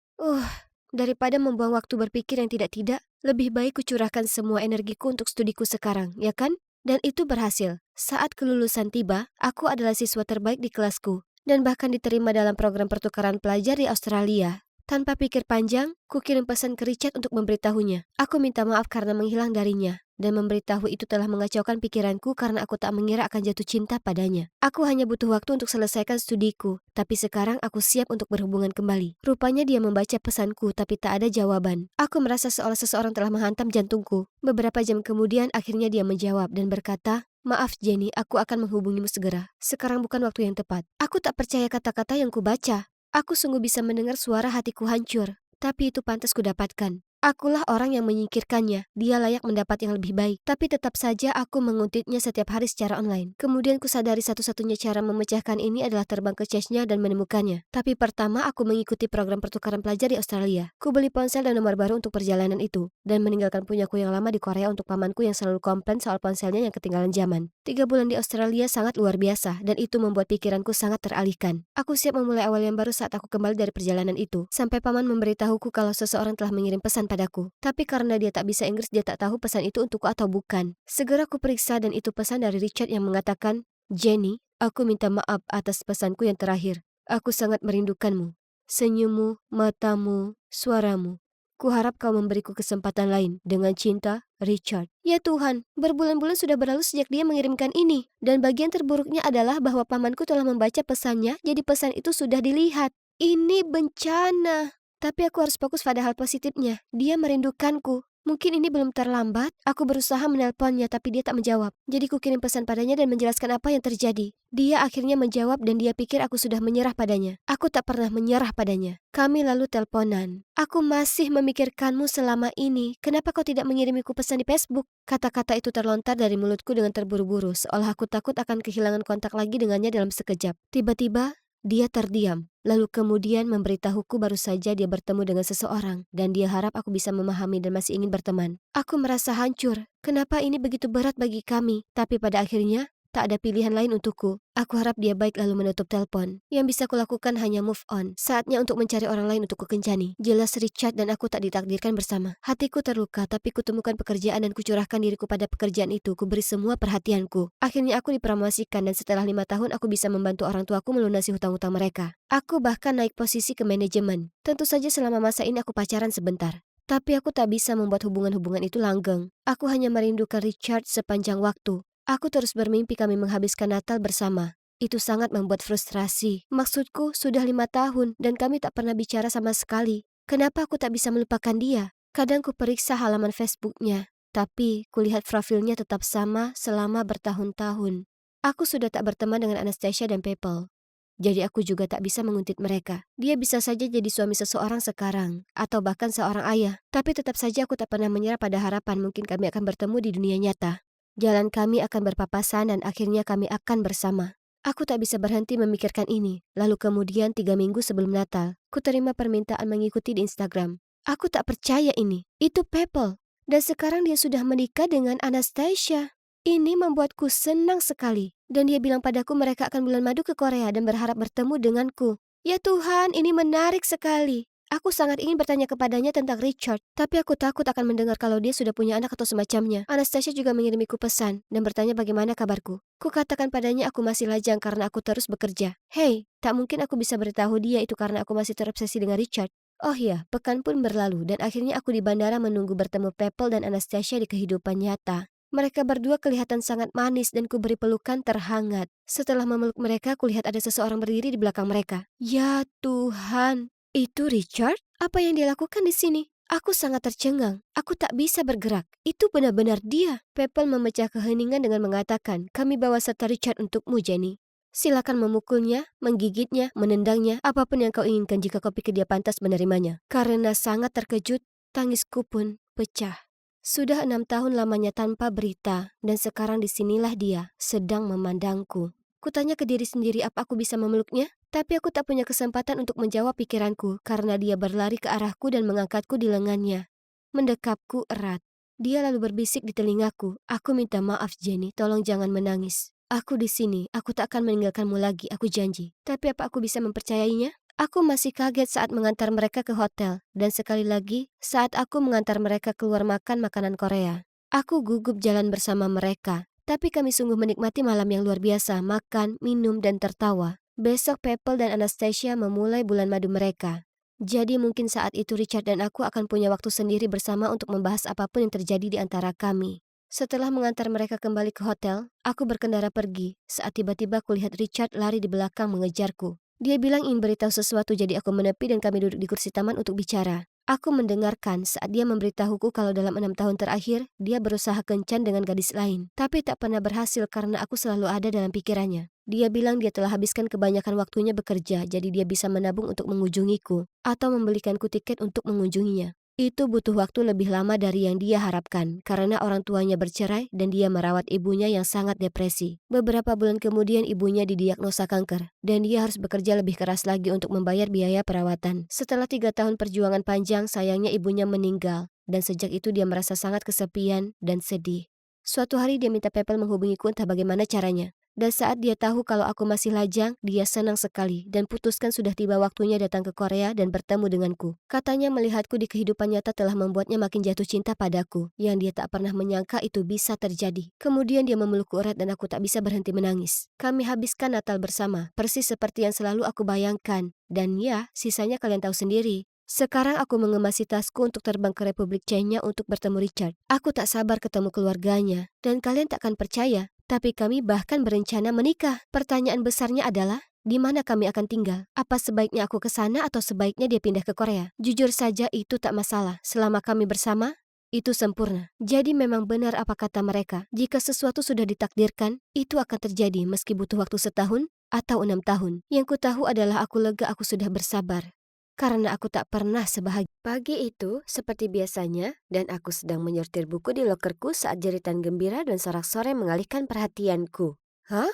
Daripada membuang waktu berpikir yang tidak-tidak, lebih baik kucurahkan semua energiku untuk studiku sekarang, ya kan? Dan itu berhasil. Saat kelulusan tiba, aku adalah siswa terbaik di kelasku. Dan bahkan diterima dalam program pertukaran pelajar di Australia. Tanpa pikir panjang, kukirim pesan ke Richard untuk memberitahunya. Aku minta maaf karena menghilang darinya. Dan memberitahu itu telah mengacaukan pikiranku karena aku tak mengira akan jatuh cinta padanya. Aku hanya butuh waktu untuk selesaikan studiku, tapi sekarang aku siap untuk berhubungan kembali. Rupanya dia membaca pesanku tapi tak ada jawaban. Aku merasa seolah seseorang telah menghantam jantungku. Beberapa jam kemudian akhirnya dia menjawab dan berkata, "Maaf Jenny, aku akan menghubungimu segera. Sekarang bukan waktu yang tepat." Aku tak percaya kata-kata yang kubaca. Aku sungguh bisa mendengar suara hatiku hancur, tapi itu pantas kudapatkan. Akulah orang yang menyingkirkannya. Dia layak mendapat yang lebih baik. Tapi tetap saja aku mengutipnya setiap hari secara online. Kemudian kusadari satu-satunya cara memecahkan ini adalah terbang ke Chechnya dan menemukannya. Tapi pertama aku mengikuti program pertukaran pelajar di Australia. Ku beli ponsel dan nomor baru untuk perjalanan itu. Dan meninggalkan punyaku yang lama di Korea untuk pamanku yang selalu komplain soal ponselnya yang ketinggalan zaman. 3 bulan di Australia sangat luar biasa dan itu membuat pikiranku sangat teralihkan. Aku siap memulai awal yang baru saat aku kembali dari perjalanan itu. Sampai paman memberitahuku kalau seseorang telah mengirim pesan padaku. Tapi karena dia tak bisa Inggris, dia tak tahu pesan itu untukku atau bukan. Segera ku periksa dan itu pesan dari Richard yang mengatakan, "Jenny, aku minta maaf atas pesanku yang terakhir. Aku sangat merindukanmu. Senyummu, matamu, suaramu. Kuharap kau memberiku kesempatan lain. Dengan cinta, Richard." Ya Tuhan, berbulan-bulan sudah berlalu sejak dia mengirimkan ini. Dan bagian terburuknya adalah bahwa pamanku telah membaca pesannya, jadi pesan itu sudah dilihat. Ini bencana. Tapi aku harus fokus pada hal positifnya. Dia merindukanku. Mungkin ini belum terlambat. Aku berusaha menelponnya tapi dia tak menjawab. Jadi ku kirim pesan padanya dan menjelaskan apa yang terjadi. Dia akhirnya menjawab dan dia pikir aku sudah menyerah padanya. Aku tak pernah menyerah padanya. Kami lalu teleponan. "Aku masih memikirkanmu selama ini. Kenapa kau tidak mengirimiku pesan di Facebook?" Kata-kata itu terlontar dari mulutku dengan terburu-buru, seolah aku takut akan kehilangan kontak lagi dengannya dalam sekejap. Tiba-tiba, dia terdiam, lalu kemudian memberitahuku baru saja dia bertemu dengan seseorang dan dia harap aku bisa memahami dan masih ingin berteman. Aku merasa hancur. Kenapa ini begitu berat bagi kami? Tapi pada akhirnya, tak ada pilihan lain untukku. Aku harap dia baik lalu menutup telepon. Yang bisa kulakukan hanya move on. Saatnya untuk mencari orang lain untuk kukencani. Jelas Richard dan aku tak ditakdirkan bersama. Hatiku terluka tapi kutemukan pekerjaan dan kucurahkan diriku pada pekerjaan itu. Kuberi semua perhatianku. Akhirnya aku dipromosikan dan setelah 5 tahun aku bisa membantu orang tuaku melunasi hutang-hutang mereka. Aku bahkan naik posisi ke manajemen. Tentu saja selama masa ini aku pacaran sebentar. Tapi aku tak bisa membuat hubungan-hubungan itu langgeng. Aku hanya merindukan Richard sepanjang waktu. Aku terus bermimpi kami menghabiskan Natal bersama. Itu sangat membuat frustrasi. Maksudku, sudah 5 tahun dan kami tak pernah bicara sama sekali. Kenapa aku tak bisa melupakan dia? Kadang ku periksa halaman Facebooknya, tapi kulihat profilnya tetap sama selama bertahun-tahun. Aku sudah tak berteman dengan Anastasia dan People. Jadi aku juga tak bisa menguntit mereka. Dia bisa saja jadi suami seseorang sekarang, atau bahkan seorang ayah. Tapi tetap saja aku tak pernah menyerah pada harapan mungkin kami akan bertemu di dunia nyata. Jalan kami akan berpapasan dan akhirnya kami akan bersama. Aku tak bisa berhenti memikirkan ini. Lalu kemudian 3 minggu sebelum Natal, ku terima permintaan mengikuti di Instagram. Aku tak percaya ini. Itu People. Dan sekarang dia sudah menikah dengan Anastasia. Ini membuatku senang sekali. Dan dia bilang padaku mereka akan bulan madu ke Korea dan berharap bertemu denganku. Ya Tuhan, ini menarik sekali. Aku sangat ingin bertanya kepadanya tentang Richard, tapi aku takut akan mendengar kalau dia sudah punya anak atau semacamnya. Anastasia juga mengirimiku pesan dan bertanya bagaimana kabarku. Ku katakan padanya aku masih lajang karena aku terus bekerja. Hei, tak mungkin aku bisa beritahu dia itu karena aku masih terobsesi dengan Richard. Oh iya, pekan pun berlalu dan akhirnya aku di bandara menunggu bertemu People dan Anastasia di kehidupan nyata. Mereka berdua kelihatan sangat manis dan ku beri pelukan terhangat. Setelah memeluk mereka, kulihat ada seseorang berdiri di belakang mereka. Ya Tuhan! Itu Richard? Apa yang dia lakukan di sini? Aku sangat tercengang. Aku tak bisa bergerak. Itu benar-benar dia. People memecah keheningan dengan mengatakan, "Kami bawa serta Richard untukmu, Jenny. Silakan memukulnya, menggigitnya, menendangnya, apapun yang kau inginkan jika kau pikir dia pantas menerimanya." Karena sangat terkejut, tangisku pun pecah. Sudah 6 tahun lamanya tanpa berita, dan sekarang disinilah dia, sedang memandangku. Kutanya ke diri sendiri apa aku bisa memeluknya, tapi aku tak punya kesempatan untuk menjawab pikiranku karena dia berlari ke arahku dan mengangkatku di lengannya. Mendekapku erat. Dia lalu berbisik di telingaku, "Aku minta maaf Jenny, tolong jangan menangis. Aku di sini, aku tak akan meninggalkanmu lagi, aku janji." Tapi apa aku bisa mempercayainya? Aku masih kaget saat mengantar mereka ke hotel, dan sekali lagi saat aku mengantar mereka keluar makan makanan Korea. Aku gugup jalan bersama mereka. Tapi kami sungguh menikmati malam yang luar biasa, makan, minum, dan tertawa. Besok People dan Anastasia memulai bulan madu mereka. Jadi mungkin saat itu Richard dan aku akan punya waktu sendiri bersama untuk membahas apapun yang terjadi di antara kami. Setelah mengantar mereka kembali ke hotel, aku berkendara pergi saat tiba-tiba kulihat Richard lari di belakang mengejarku. Dia bilang ingin beritahu sesuatu jadi aku menepi dan kami duduk di kursi taman untuk bicara. Aku mendengarkan saat dia memberitahuku kalau dalam 6 tahun terakhir, dia berusaha kencan dengan gadis lain. Tapi tak pernah berhasil karena aku selalu ada dalam pikirannya. Dia bilang dia telah habiskan kebanyakan waktunya bekerja, jadi dia bisa menabung untuk mengunjungiku, atau membelikanku tiket untuk mengunjunginya. Itu butuh waktu lebih lama dari yang dia harapkan karena orang tuanya bercerai dan dia merawat ibunya yang sangat depresi. Beberapa bulan kemudian ibunya didiagnosa kanker dan dia harus bekerja lebih keras lagi untuk membayar biaya perawatan. Setelah 3 tahun perjuangan panjang, sayangnya ibunya meninggal dan sejak itu dia merasa sangat kesepian dan sedih. Suatu hari dia minta Pepel menghubungiku entah bagaimana caranya. Dan saat dia tahu kalau aku masih lajang, dia senang sekali dan putuskan sudah tiba waktunya datang ke Korea dan bertemu denganku. Katanya melihatku di kehidupan nyata telah membuatnya makin jatuh cinta padaku, yang dia tak pernah menyangka itu bisa terjadi. Kemudian dia memelukku erat dan aku tak bisa berhenti menangis. Kami habiskan Natal bersama, persis seperti yang selalu aku bayangkan. Dan ya, sisanya kalian tahu sendiri. Sekarang aku mengemasi tasku untuk terbang ke Republik China untuk bertemu Richard. Aku tak sabar ketemu keluarganya, dan kalian takkan percaya. Tapi kami bahkan berencana menikah. Pertanyaan besarnya adalah, di mana kami akan tinggal? Apa sebaiknya aku ke sana atau sebaiknya dia pindah ke Korea? Jujur saja itu tak masalah. Selama kami bersama, itu sempurna. Jadi memang benar apa kata mereka. Jika sesuatu sudah ditakdirkan, itu akan terjadi meski butuh waktu setahun atau 6 tahun. Yang ku tahu adalah aku lega aku sudah bersabar. Karena aku tak pernah sebahagia. Pagi itu, seperti biasanya, dan aku sedang menyortir buku di lokerku saat jeritan gembira dan sorak-sorai mengalihkan perhatianku. Hah?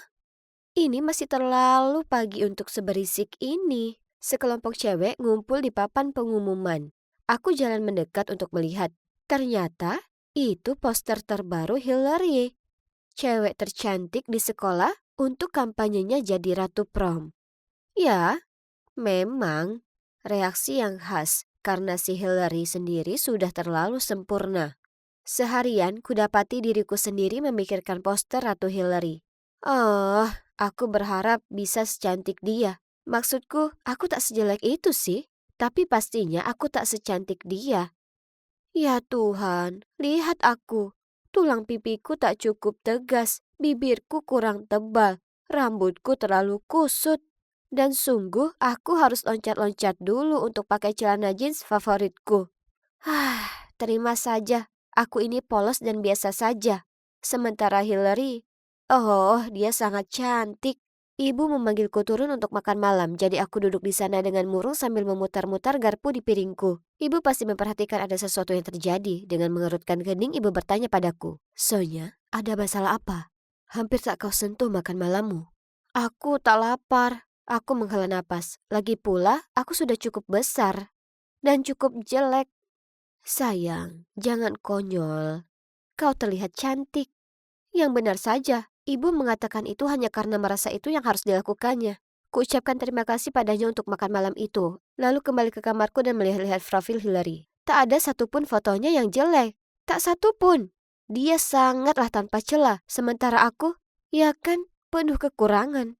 Ini masih terlalu pagi untuk seberisik ini. Sekelompok cewek ngumpul di papan pengumuman. Aku jalan mendekat untuk melihat. Ternyata, itu poster terbaru Hillary. Cewek tercantik di sekolah untuk kampanyenya jadi Ratu Prom. Ya, memang. Reaksi yang khas karena si Hillary sendiri sudah terlalu sempurna. Seharian kudapati diriku sendiri memikirkan poster Ratu Hillary. Oh, aku berharap bisa secantik dia. Maksudku, aku tak sejelek itu sih. Tapi pastinya aku tak secantik dia. Ya Tuhan, lihat aku. Tulang pipiku tak cukup tegas, bibirku kurang tebal, rambutku terlalu kusut. Dan sungguh aku harus loncat-loncat dulu untuk pakai celana jeans favoritku. Terima saja, aku ini polos dan biasa saja. Sementara Hillary, oh dia sangat cantik. Ibu memanggilku turun untuk makan malam, jadi aku duduk di sana dengan murung sambil memutar-mutar garpu di piringku. Ibu pasti memperhatikan ada sesuatu yang terjadi. Dengan mengerutkan kening, ibu bertanya padaku, Sonya, ada masalah apa? Hampir tak kau sentuh makan malammu. Aku tak lapar. Aku menghela napas. Lagi pula, aku sudah cukup besar dan cukup jelek. Sayang, jangan konyol. Kau terlihat cantik. Yang benar saja, ibu mengatakan itu hanya karena merasa itu yang harus dilakukannya. Kuucapkan terima kasih padanya untuk makan malam itu, lalu kembali ke kamarku dan melihat-lihat profil Hillary. Tak ada satupun fotonya yang jelek. Tak satupun. Dia sangatlah tanpa celah, sementara aku, ya kan, penuh kekurangan.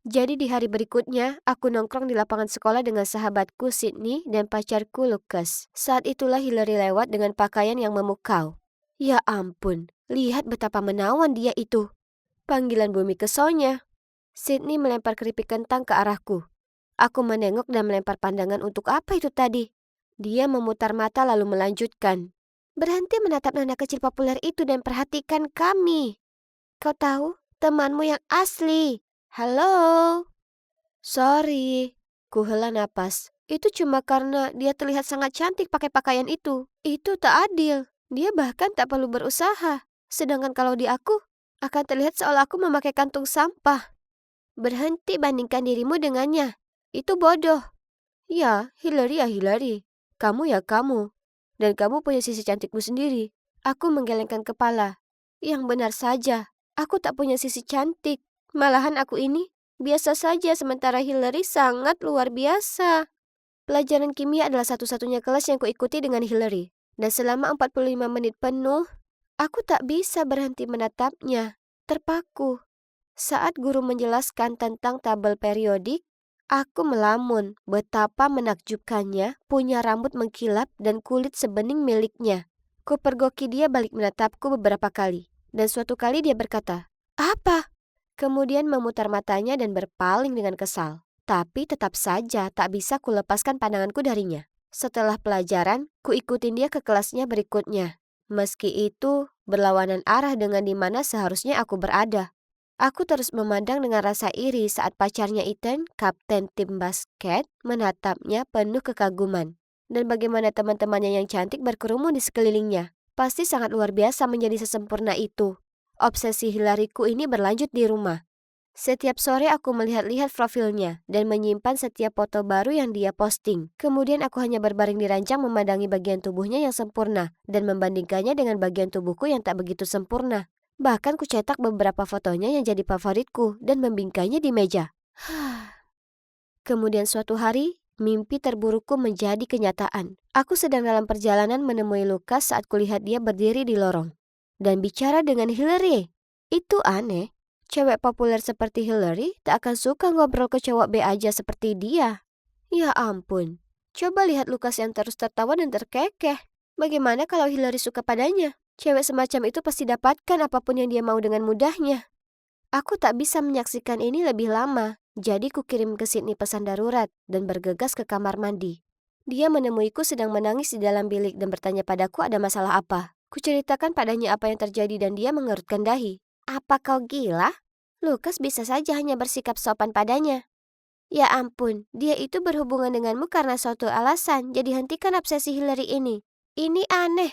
Jadi di hari berikutnya, aku nongkrong di lapangan sekolah dengan sahabatku Sydney dan pacarku Lucas. Saat itulah Hillary lewat dengan pakaian yang memukau. Ya ampun, lihat betapa menawan dia itu. Panggilan bumi ke Sonya. Sydney melempar keripik kentang ke arahku. Aku menengok dan melempar pandangan untuk apa itu tadi. Dia memutar mata lalu melanjutkan. Berhenti menatap nona kecil populer itu dan perhatikan kami. Kau tahu, temanmu yang asli. Halo. Sorry, ku hela napas. Itu cuma karena dia terlihat sangat cantik pakai pakaian itu. Itu tak adil. Dia bahkan tak perlu berusaha. Sedangkan kalau di aku, akan terlihat seolah aku memakai kantung sampah. Berhenti bandingkan dirimu dengannya. Itu bodoh. Ya, Hillary ya Hillary. Kamu ya kamu. Dan kamu punya sisi cantikmu sendiri. Aku menggelengkan kepala. Yang benar saja, aku tak punya sisi cantik. Malahan aku ini biasa saja sementara Hillary sangat luar biasa. Pelajaran kimia adalah satu-satunya kelas yang kuikuti dengan Hillary. Dan selama 45 menit penuh, aku tak bisa berhenti menatapnya. Terpaku. Saat guru menjelaskan tentang tabel periodik, aku melamun betapa menakjubkannya punya rambut mengkilap dan kulit sebening miliknya. Kupergoki dia balik menatapku beberapa kali. Dan suatu kali dia berkata, "Apa?" Kemudian memutar matanya dan berpaling dengan kesal. Tapi tetap saja tak bisa kulepaskan pandanganku darinya. Setelah pelajaran, kuikutin dia ke kelasnya berikutnya. Meski itu berlawanan arah dengan di mana seharusnya aku berada. Aku terus memandang dengan rasa iri saat pacarnya Ethan, kapten tim basket, menatapnya penuh kekaguman. Dan bagaimana teman-temannya yang cantik berkerumun di sekelilingnya. Pasti sangat luar biasa menjadi sesempurna itu. Obsesi Hilaryku ini berlanjut di rumah. Setiap sore aku melihat-lihat profilnya dan menyimpan setiap foto baru yang dia posting. Kemudian aku hanya berbaring di ranjang memandangi bagian tubuhnya yang sempurna dan membandingkannya dengan bagian tubuhku yang tak begitu sempurna. Bahkan ku cetak beberapa fotonya yang jadi favoritku dan membingkainya di meja. Kemudian suatu hari, mimpi terburukku menjadi kenyataan. Aku sedang dalam perjalanan menemui Lukas saat kulihat dia berdiri di lorong dan bicara dengan Hillary. Itu aneh. Cewek populer seperti Hillary tak akan suka ngobrol ke cowok B aja seperti dia. Ya ampun, coba lihat Lukas yang terus tertawa dan terkekeh. Bagaimana kalau Hillary suka padanya? Cewek semacam itu pasti dapatkan apapun yang dia mau dengan mudahnya. Aku tak bisa menyaksikan ini lebih lama, jadi kukirim ke Sydney pesan darurat dan bergegas ke kamar mandi. Dia menemuiku sedang menangis di dalam bilik dan bertanya padaku ada masalah apa. Kuceritakan padanya apa yang terjadi dan dia mengerutkan dahi. Apa kau gila? Lukas bisa saja hanya bersikap sopan padanya. Ya ampun, dia itu berhubungan denganmu karena suatu alasan, jadi hentikan obsesi Hillary ini. Ini aneh.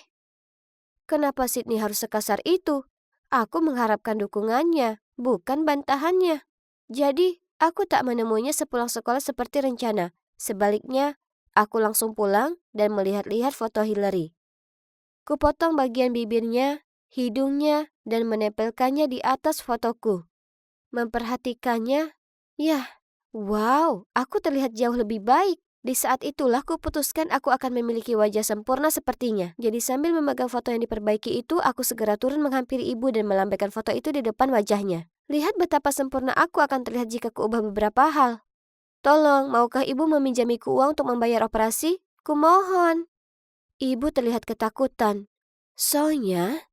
Kenapa Sydney harus sekasar itu? Aku mengharapkan dukungannya, bukan bantahannya. Jadi, aku tak menemuinya sepulang sekolah seperti rencana. Sebaliknya, aku langsung pulang dan melihat-lihat foto Hillary. Kupotong bagian bibirnya, hidungnya, dan menempelkannya di atas fotoku. Memperhatikannya, yah, wow, aku terlihat jauh lebih baik. Di saat itulah kuputuskan aku akan memiliki wajah sempurna sepertinya. Jadi sambil memegang foto yang diperbaiki itu, aku segera turun menghampiri ibu dan melambaikan foto itu di depan wajahnya. Lihat betapa sempurna aku akan terlihat jika kuubah beberapa hal. Tolong, maukah ibu meminjamiku uang untuk membayar operasi? Kumohon. Ibu terlihat ketakutan. Sonya,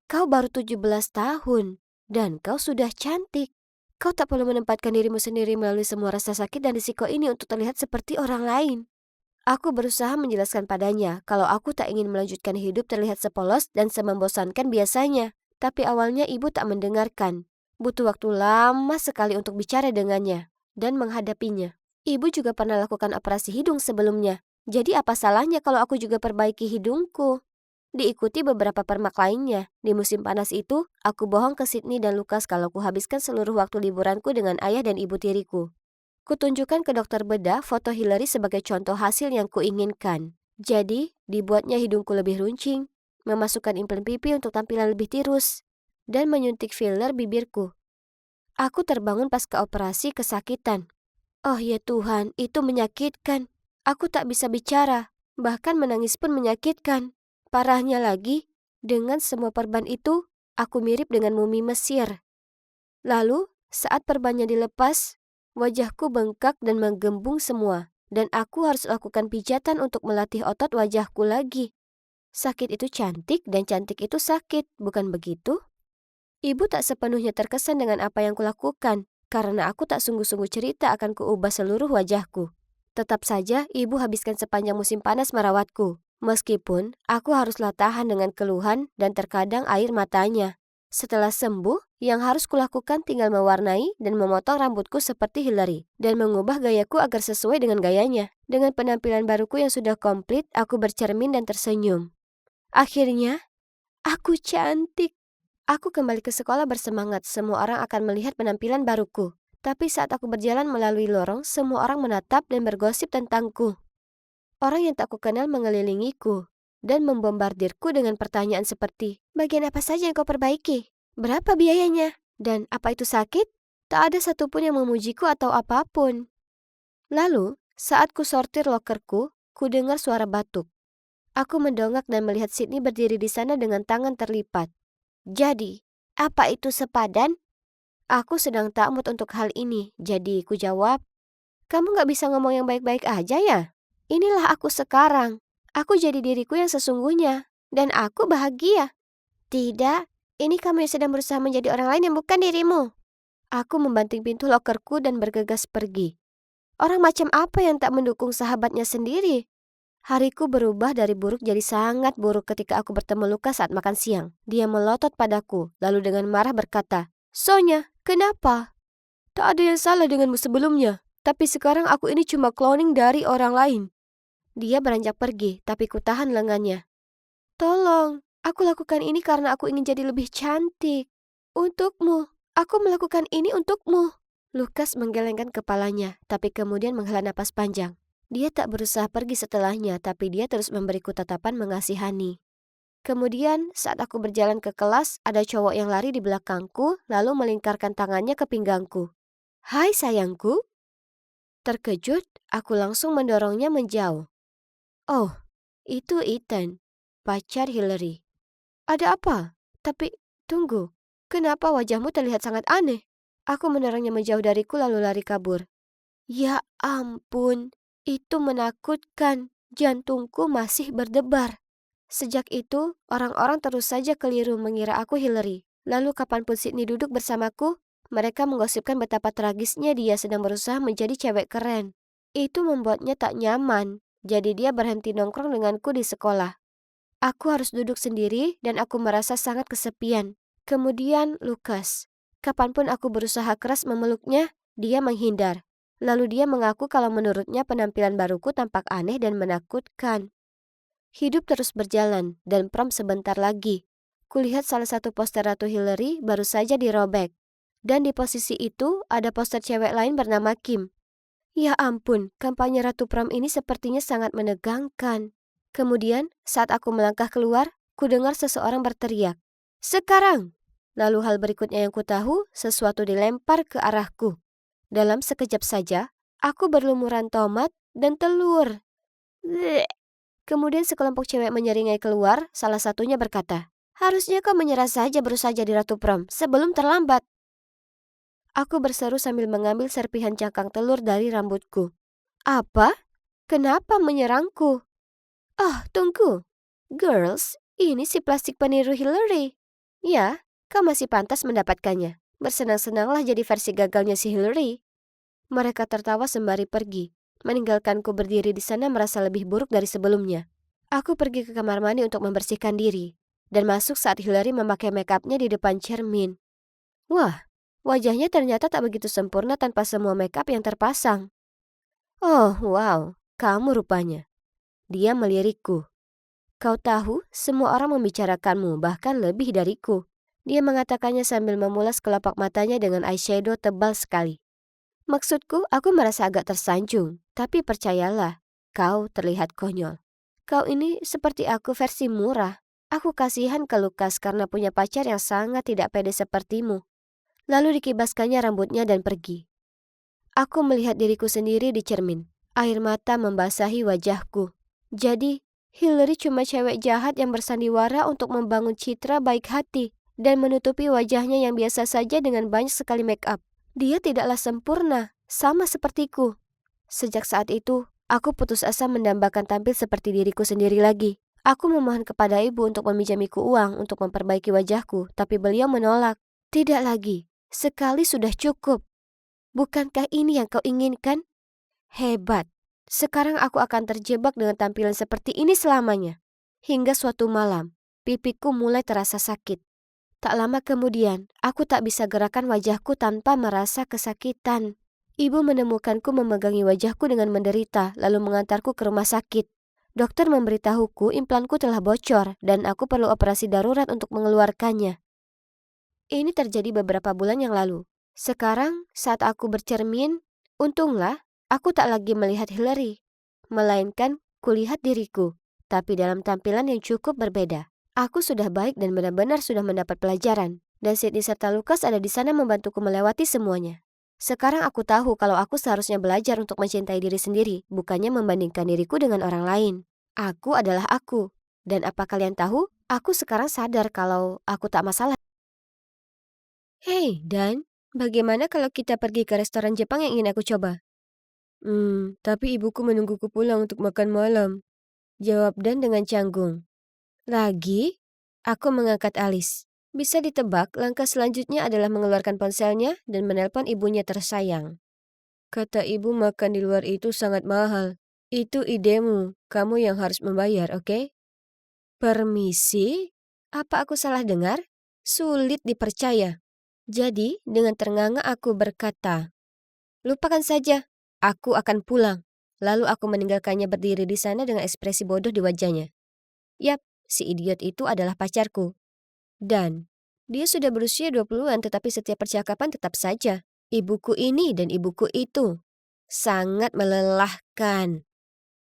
kau baru 17 tahun dan kau sudah cantik. Kau tak perlu menempatkan dirimu sendiri melalui semua rasa sakit dan risiko ini untuk terlihat seperti orang lain. Aku berusaha menjelaskan padanya kalau aku tak ingin melanjutkan hidup terlihat sepolos dan semembosankan biasanya. Tapi awalnya ibu tak mendengarkan. Butuh waktu lama sekali untuk bicara dengannya dan menghadapinya. Ibu juga pernah lakukan operasi hidung sebelumnya. Jadi apa salahnya kalau aku juga perbaiki hidungku? Diikuti beberapa permak lainnya. Di musim panas itu, aku bohong ke Sydney dan Lukas kalau kuhabiskan seluruh waktu liburanku dengan ayah dan ibu tiriku. Kutunjukkan ke dokter bedah foto Hillary sebagai contoh hasil yang kuinginkan. Jadi, dibuatnya hidungku lebih runcing, memasukkan implan pipi untuk tampilan lebih tirus, dan menyuntik filler bibirku. Aku terbangun pasca operasi kesakitan. Oh ya Tuhan, itu menyakitkan. Aku tak bisa bicara, bahkan menangis pun menyakitkan. Parahnya lagi, dengan semua perban itu, aku mirip dengan mumi Mesir. Lalu, saat perbannya dilepas, wajahku bengkak dan menggembung semua, dan aku harus lakukan pijatan untuk melatih otot wajahku lagi. Sakit itu cantik dan cantik itu sakit, bukan begitu? Ibu tak sepenuhnya terkesan dengan apa yang kulakukan, karena aku tak sungguh-sungguh cerita akan kuubah seluruh wajahku. Tetap saja, ibu habiskan sepanjang musim panas merawatku. Meskipun aku haruslah tahan dengan keluhan dan terkadang air matanya. Setelah sembuh, yang harus kulakukan tinggal mewarnai dan memotong rambutku seperti Hillary dan mengubah gayaku agar sesuai dengan gayanya. Dengan penampilan baruku yang sudah komplit, aku bercermin dan tersenyum. Akhirnya, aku cantik. Aku kembali ke sekolah bersemangat, semua orang akan melihat penampilan baruku. Tapi saat aku berjalan melalui lorong, semua orang menatap dan bergosip tentangku. Orang yang tak kukenal mengelilingiku dan membombardirku dengan pertanyaan seperti, bagian apa saja yang kau perbaiki? Berapa biayanya? Dan apa itu sakit? Tak ada satupun yang memujiku atau apapun. Lalu, saat ku sortir lokerku, ku dengar suara batuk. Aku mendongak dan melihat Sydney berdiri di sana dengan tangan terlipat. Jadi, apa itu sepadan? Aku sedang tak mood untuk hal ini, jadi ku jawab, kamu gak bisa ngomong yang baik-baik aja ya? Inilah aku sekarang. Aku jadi diriku yang sesungguhnya. Dan aku bahagia. Tidak, ini kamu yang sedang berusaha menjadi orang lain yang bukan dirimu. Aku membanting pintu lokerku dan bergegas pergi. Orang macam apa yang tak mendukung sahabatnya sendiri? Hariku berubah dari buruk jadi sangat buruk ketika aku bertemu Lukas saat makan siang. Dia melotot padaku, lalu dengan marah berkata, Sonya, kenapa? Tak ada yang salah denganmu sebelumnya. Tapi sekarang aku ini cuma cloning dari orang lain. Dia beranjak pergi, tapi kutahan lengannya. Tolong, aku lakukan ini karena aku ingin jadi lebih cantik. Untukmu, aku melakukan ini untukmu. Lukas menggelengkan kepalanya, tapi kemudian menghela napas panjang. Dia tak berusaha pergi setelahnya, tapi dia terus memberiku tatapan mengasihani. Kemudian, saat aku berjalan ke kelas, ada cowok yang lari di belakangku, lalu melingkarkan tangannya ke pinggangku. Hai sayangku. Terkejut, aku langsung mendorongnya menjauh. Oh, itu Ethan, pacar Hillary. Ada apa? Tapi, tunggu. Kenapa wajahmu terlihat sangat aneh? Aku mendorongnya menjauh dariku lalu lari kabur. Ya ampun, itu menakutkan. Jantungku masih berdebar. Sejak itu, orang-orang terus saja keliru mengira aku Hillary. Lalu kapanpun Sydney duduk bersamaku, mereka menggosipkan betapa tragisnya dia sedang berusaha menjadi cewek keren. Itu membuatnya tak nyaman, jadi dia berhenti nongkrong denganku di sekolah. Aku harus duduk sendiri dan aku merasa sangat kesepian. Kemudian Lukas. Kapanpun aku berusaha keras memeluknya, dia menghindar. Lalu dia mengaku kalau menurutnya penampilan baruku tampak aneh dan menakutkan. Hidup terus berjalan dan prom sebentar lagi. Kulihat salah satu poster Ratu Hillary baru saja dirobek. Dan di posisi itu ada poster cewek lain bernama Kim. Ya ampun, kampanye Ratu Prom ini sepertinya sangat menegangkan. Kemudian, saat aku melangkah keluar, kudengar seseorang berteriak, "Sekarang!" Lalu hal berikutnya yang kutahu, sesuatu dilempar ke arahku. Dalam sekejap saja, aku berlumuran tomat dan telur. Bleh. Kemudian sekelompok cewek menyeringai keluar, salah satunya berkata, "Harusnya kau menyerah saja berusaha jadi Ratu Prom sebelum terlambat." Aku berseru sambil mengambil serpihan cangkang telur dari rambutku. Apa? Kenapa menyerangku? Oh, tunggu. Girls, ini si plastik peniru Hillary. Ya, kau masih pantas mendapatkannya. Bersenang-senanglah jadi versi gagalnya si Hillary. Mereka tertawa sembari pergi, meninggalkanku berdiri di sana merasa lebih buruk dari sebelumnya. Aku pergi ke kamar mandi untuk membersihkan diri, dan masuk saat Hillary memakai make-upnya di depan cermin. Wah, wajahnya ternyata tak begitu sempurna tanpa semua make-up yang terpasang. Oh, wow, kamu rupanya. Dia melirikku. Kau tahu, semua orang membicarakanmu, bahkan lebih dariku. Dia mengatakannya sambil memulas kelopak matanya dengan eyeshadow tebal sekali. Maksudku, aku merasa agak tersanjung, tapi percayalah, kau terlihat konyol. Kau ini seperti aku versi murah. Aku kasihan ke Lukas karena punya pacar yang sangat tidak pede sepertimu. Lalu dikibaskannya rambutnya dan pergi. Aku melihat diriku sendiri di cermin. Air mata membasahi wajahku. Jadi, Hillary cuma cewek jahat yang bersandiwara untuk membangun citra baik hati dan menutupi wajahnya yang biasa saja dengan banyak sekali make up. Dia tidaklah sempurna, sama sepertiku. Sejak saat itu, aku putus asa mendambakan tampil seperti diriku sendiri lagi. Aku memohon kepada ibu untuk meminjamiku uang untuk memperbaiki wajahku, tapi beliau menolak. Tidak lagi. Sekali sudah cukup. Bukankah ini yang kau inginkan? Hebat. Sekarang aku akan terjebak dengan tampilan seperti ini selamanya. Hingga suatu malam, pipiku mulai terasa sakit. Tak lama kemudian, aku tak bisa gerakan wajahku tanpa merasa kesakitan. Ibu menemukanku memegangi wajahku dengan menderita, lalu mengantarku ke rumah sakit. Dokter memberitahuku implanku telah bocor dan aku perlu operasi darurat untuk mengeluarkannya. Ini terjadi beberapa bulan yang lalu. Sekarang, saat aku bercermin, untunglah aku tak lagi melihat Hillary, melainkan kulihat diriku, tapi dalam tampilan yang cukup berbeda. Aku sudah baik dan benar-benar sudah mendapat pelajaran, dan Sydney serta Lucas ada di sana membantuku melewati semuanya. Sekarang aku tahu kalau aku seharusnya belajar untuk mencintai diri sendiri, bukannya membandingkan diriku dengan orang lain. Aku adalah aku, dan apa kalian tahu? Aku sekarang sadar kalau aku tak masalah. Hei, Dan, bagaimana kalau kita pergi ke restoran Jepang yang ingin aku coba? Tapi ibuku menungguku pulang untuk makan malam, jawab Dan dengan canggung. Lagi? Aku mengangkat alis. Bisa ditebak langkah selanjutnya adalah mengeluarkan ponselnya dan menelpon ibunya tersayang. Kata ibu makan di luar itu sangat mahal. Itu idemu, kamu yang harus membayar, oke? Permisi? Apa aku salah dengar? Sulit dipercaya. Jadi, dengan ternganga aku berkata, "Lupakan saja, aku akan pulang." Lalu aku meninggalkannya berdiri di sana dengan ekspresi bodoh di wajahnya. Yap, si idiot itu adalah pacarku. Dan dia sudah berusia 20-an tetapi setiap percakapan tetap saja ibuku ini dan ibuku itu. Sangat melelahkan.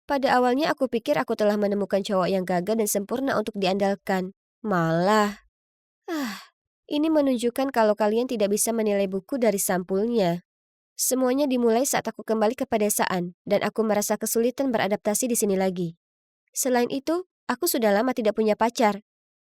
Pada awalnya aku pikir aku telah menemukan cowok yang gagah dan sempurna untuk diandalkan. Malah, ini menunjukkan kalau kalian tidak bisa menilai buku dari sampulnya. Semuanya dimulai saat aku kembali ke pedesaan dan aku merasa kesulitan beradaptasi di sini lagi. Selain itu, aku sudah lama tidak punya pacar.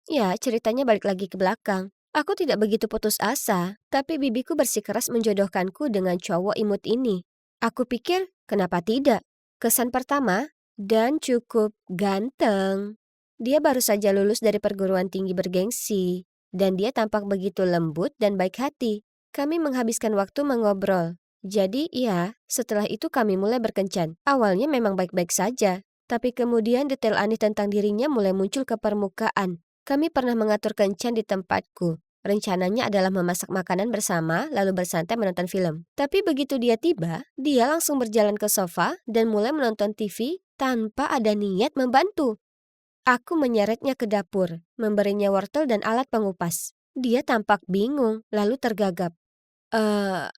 Ya, ceritanya balik lagi ke belakang. Aku tidak begitu putus asa, tapi bibiku bersikeras menjodohkanku dengan cowok imut ini. Aku pikir, kenapa tidak? Kesan pertama, dan cukup ganteng. Dia baru saja lulus dari perguruan tinggi bergengsi, dan dia tampak begitu lembut dan baik hati. Kami menghabiskan waktu mengobrol. Jadi, ya, setelah itu kami mulai berkencan. Awalnya memang baik-baik saja, tapi kemudian detail aneh tentang dirinya mulai muncul ke permukaan. Kami pernah mengatur kencan di tempatku. Rencananya adalah memasak makanan bersama, lalu bersantai menonton film. Tapi begitu dia tiba, dia langsung berjalan ke sofa dan mulai menonton TV tanpa ada niat membantu. Aku menyeretnya ke dapur, memberinya wortel dan alat pengupas. Dia tampak bingung, lalu tergagap.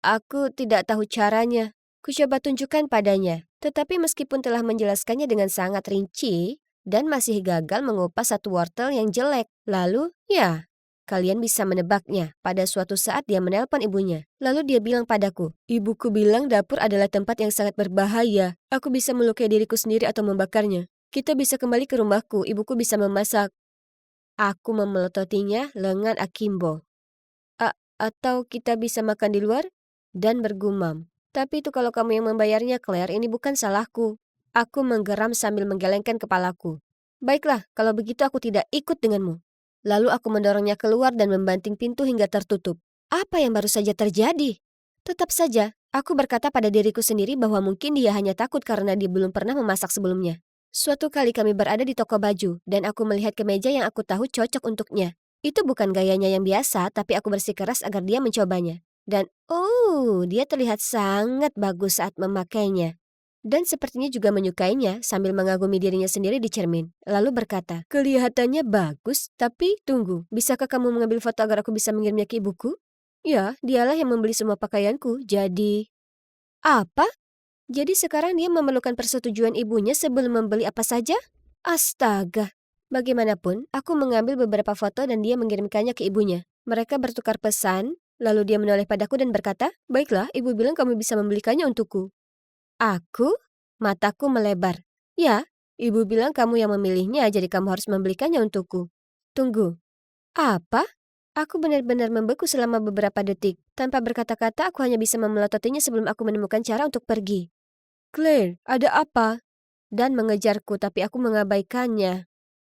Aku tidak tahu caranya. Kucoba tunjukkan padanya. Tetapi meskipun telah menjelaskannya dengan sangat rinci, dan masih gagal mengupas satu wortel yang jelek. Lalu, ya, kalian bisa menebaknya. Pada suatu saat dia menelpon ibunya. Lalu dia bilang padaku, ibuku bilang dapur adalah tempat yang sangat berbahaya. Aku bisa melukai diriku sendiri atau membakarnya. Kita bisa kembali ke rumahku, ibuku bisa memasak. Aku memelototinya lengan akimbo. Atau kita bisa makan di luar? Dan bergumam. Tapi itu kalau kamu yang membayarnya, Claire, ini bukan salahku. Aku menggeram sambil menggelengkan kepalaku. Baiklah, kalau begitu aku tidak ikut denganmu. Lalu aku mendorongnya keluar dan membanting pintu hingga tertutup. Apa yang baru saja terjadi? Tetap saja, aku berkata pada diriku sendiri bahwa mungkin dia hanya takut karena dia belum pernah memasak sebelumnya. Suatu kali kami berada di toko baju, dan aku melihat kemeja yang aku tahu cocok untuknya. Itu bukan gayanya yang biasa, tapi aku bersikeras agar dia mencobanya. Dan dia terlihat sangat bagus saat memakainya. Dan sepertinya juga menyukainya sambil mengagumi dirinya sendiri di cermin. Lalu berkata, kelihatannya bagus, tapi tunggu, bisakah kamu mengambil foto agar aku bisa mengirimnya ke ibuku? Ya, dialah yang membeli semua pakaianku, jadi... Apa? Jadi sekarang dia memerlukan persetujuan ibunya sebelum membeli apa saja? Astaga. Bagaimanapun, aku mengambil beberapa foto dan dia mengirimkannya ke ibunya. Mereka bertukar pesan, lalu dia menoleh padaku dan berkata, baiklah, ibu bilang kamu bisa membelikannya untukku. Aku? Mataku melebar. Ya, ibu bilang kamu yang memilihnya, jadi kamu harus membelikannya untukku. Tunggu. Apa? Aku benar-benar membeku selama beberapa detik. Tanpa berkata-kata, aku hanya bisa memelototinya sebelum aku menemukan cara untuk pergi. Claire, ada apa? Dan mengejarku, tapi aku mengabaikannya.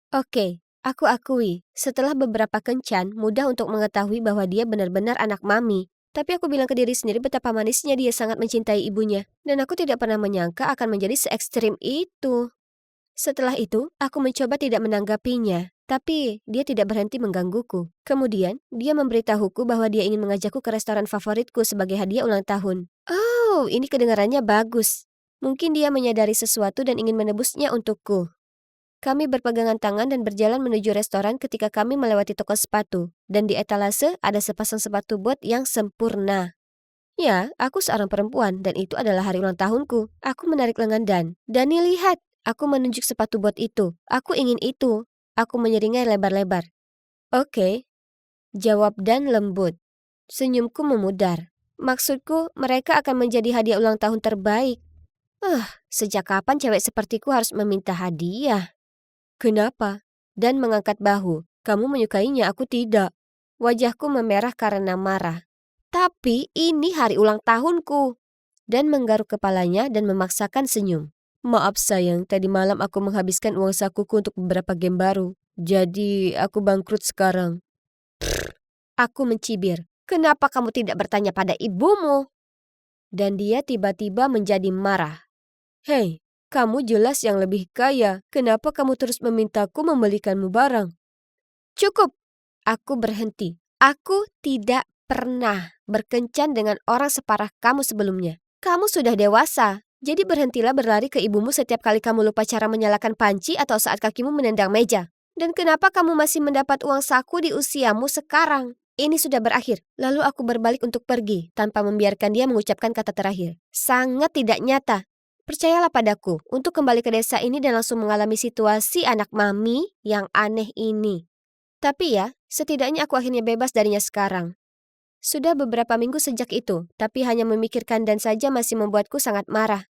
Oke, aku akui, setelah beberapa kencan, mudah untuk mengetahui bahwa dia benar-benar anak mami. Tapi aku bilang ke diri sendiri betapa manisnya dia sangat mencintai ibunya. Dan aku tidak pernah menyangka akan menjadi se-ekstrim itu. Setelah itu, aku mencoba tidak menanggapinya. Tapi, dia tidak berhenti menggangguku. Kemudian, dia memberitahuku bahwa dia ingin mengajakku ke restoran favoritku sebagai hadiah ulang tahun. Oh, ini kedengarannya bagus. Mungkin dia menyadari sesuatu dan ingin menebusnya untukku. Kami berpegangan tangan dan berjalan menuju restoran ketika kami melewati toko sepatu. Dan di etalase ada sepasang sepatu bot yang sempurna. Ya, aku seorang perempuan dan itu adalah hari ulang tahunku. Aku menarik lengan Dani lihat. Aku menunjuk sepatu bot itu. Aku ingin itu. Aku menyeringai lebar-lebar. Oke, jawab Dan lembut. Senyumku memudar. Maksudku, mereka akan menjadi hadiah ulang tahun terbaik. Sejak kapan cewek sepertiku harus meminta hadiah? Kenapa? Dan mengangkat bahu. Kamu menyukainya, aku tidak. Wajahku memerah karena marah. Tapi ini hari ulang tahunku. Dan menggaruk kepalanya dan memaksakan senyum. Maaf sayang, tadi malam aku menghabiskan uang sakuku untuk beberapa game baru. Jadi aku bangkrut sekarang. Aku mencibir. Kenapa kamu tidak bertanya pada ibumu? Dan dia tiba-tiba menjadi marah. Hei, kamu jelas yang lebih kaya. Kenapa kamu terus memintaku membelikanmu barang? Cukup. Aku berhenti. Aku tidak pernah berkencan dengan orang separah kamu sebelumnya. Kamu sudah dewasa. Jadi berhentilah berlari ke ibumu setiap kali kamu lupa cara menyalakan panci atau saat kakimu menendang meja. Dan kenapa kamu masih mendapat uang saku di usiamu sekarang? Ini sudah berakhir. Lalu aku berbalik untuk pergi, tanpa membiarkan dia mengucapkan kata terakhir. Sangat tidak nyata. Percayalah padaku, untuk kembali ke desa ini dan langsung mengalami situasi anak mami yang aneh ini. Tapi ya, setidaknya aku akhirnya bebas darinya sekarang. Sudah beberapa minggu sejak itu, tapi hanya memikirkan dan saja masih membuatku sangat marah.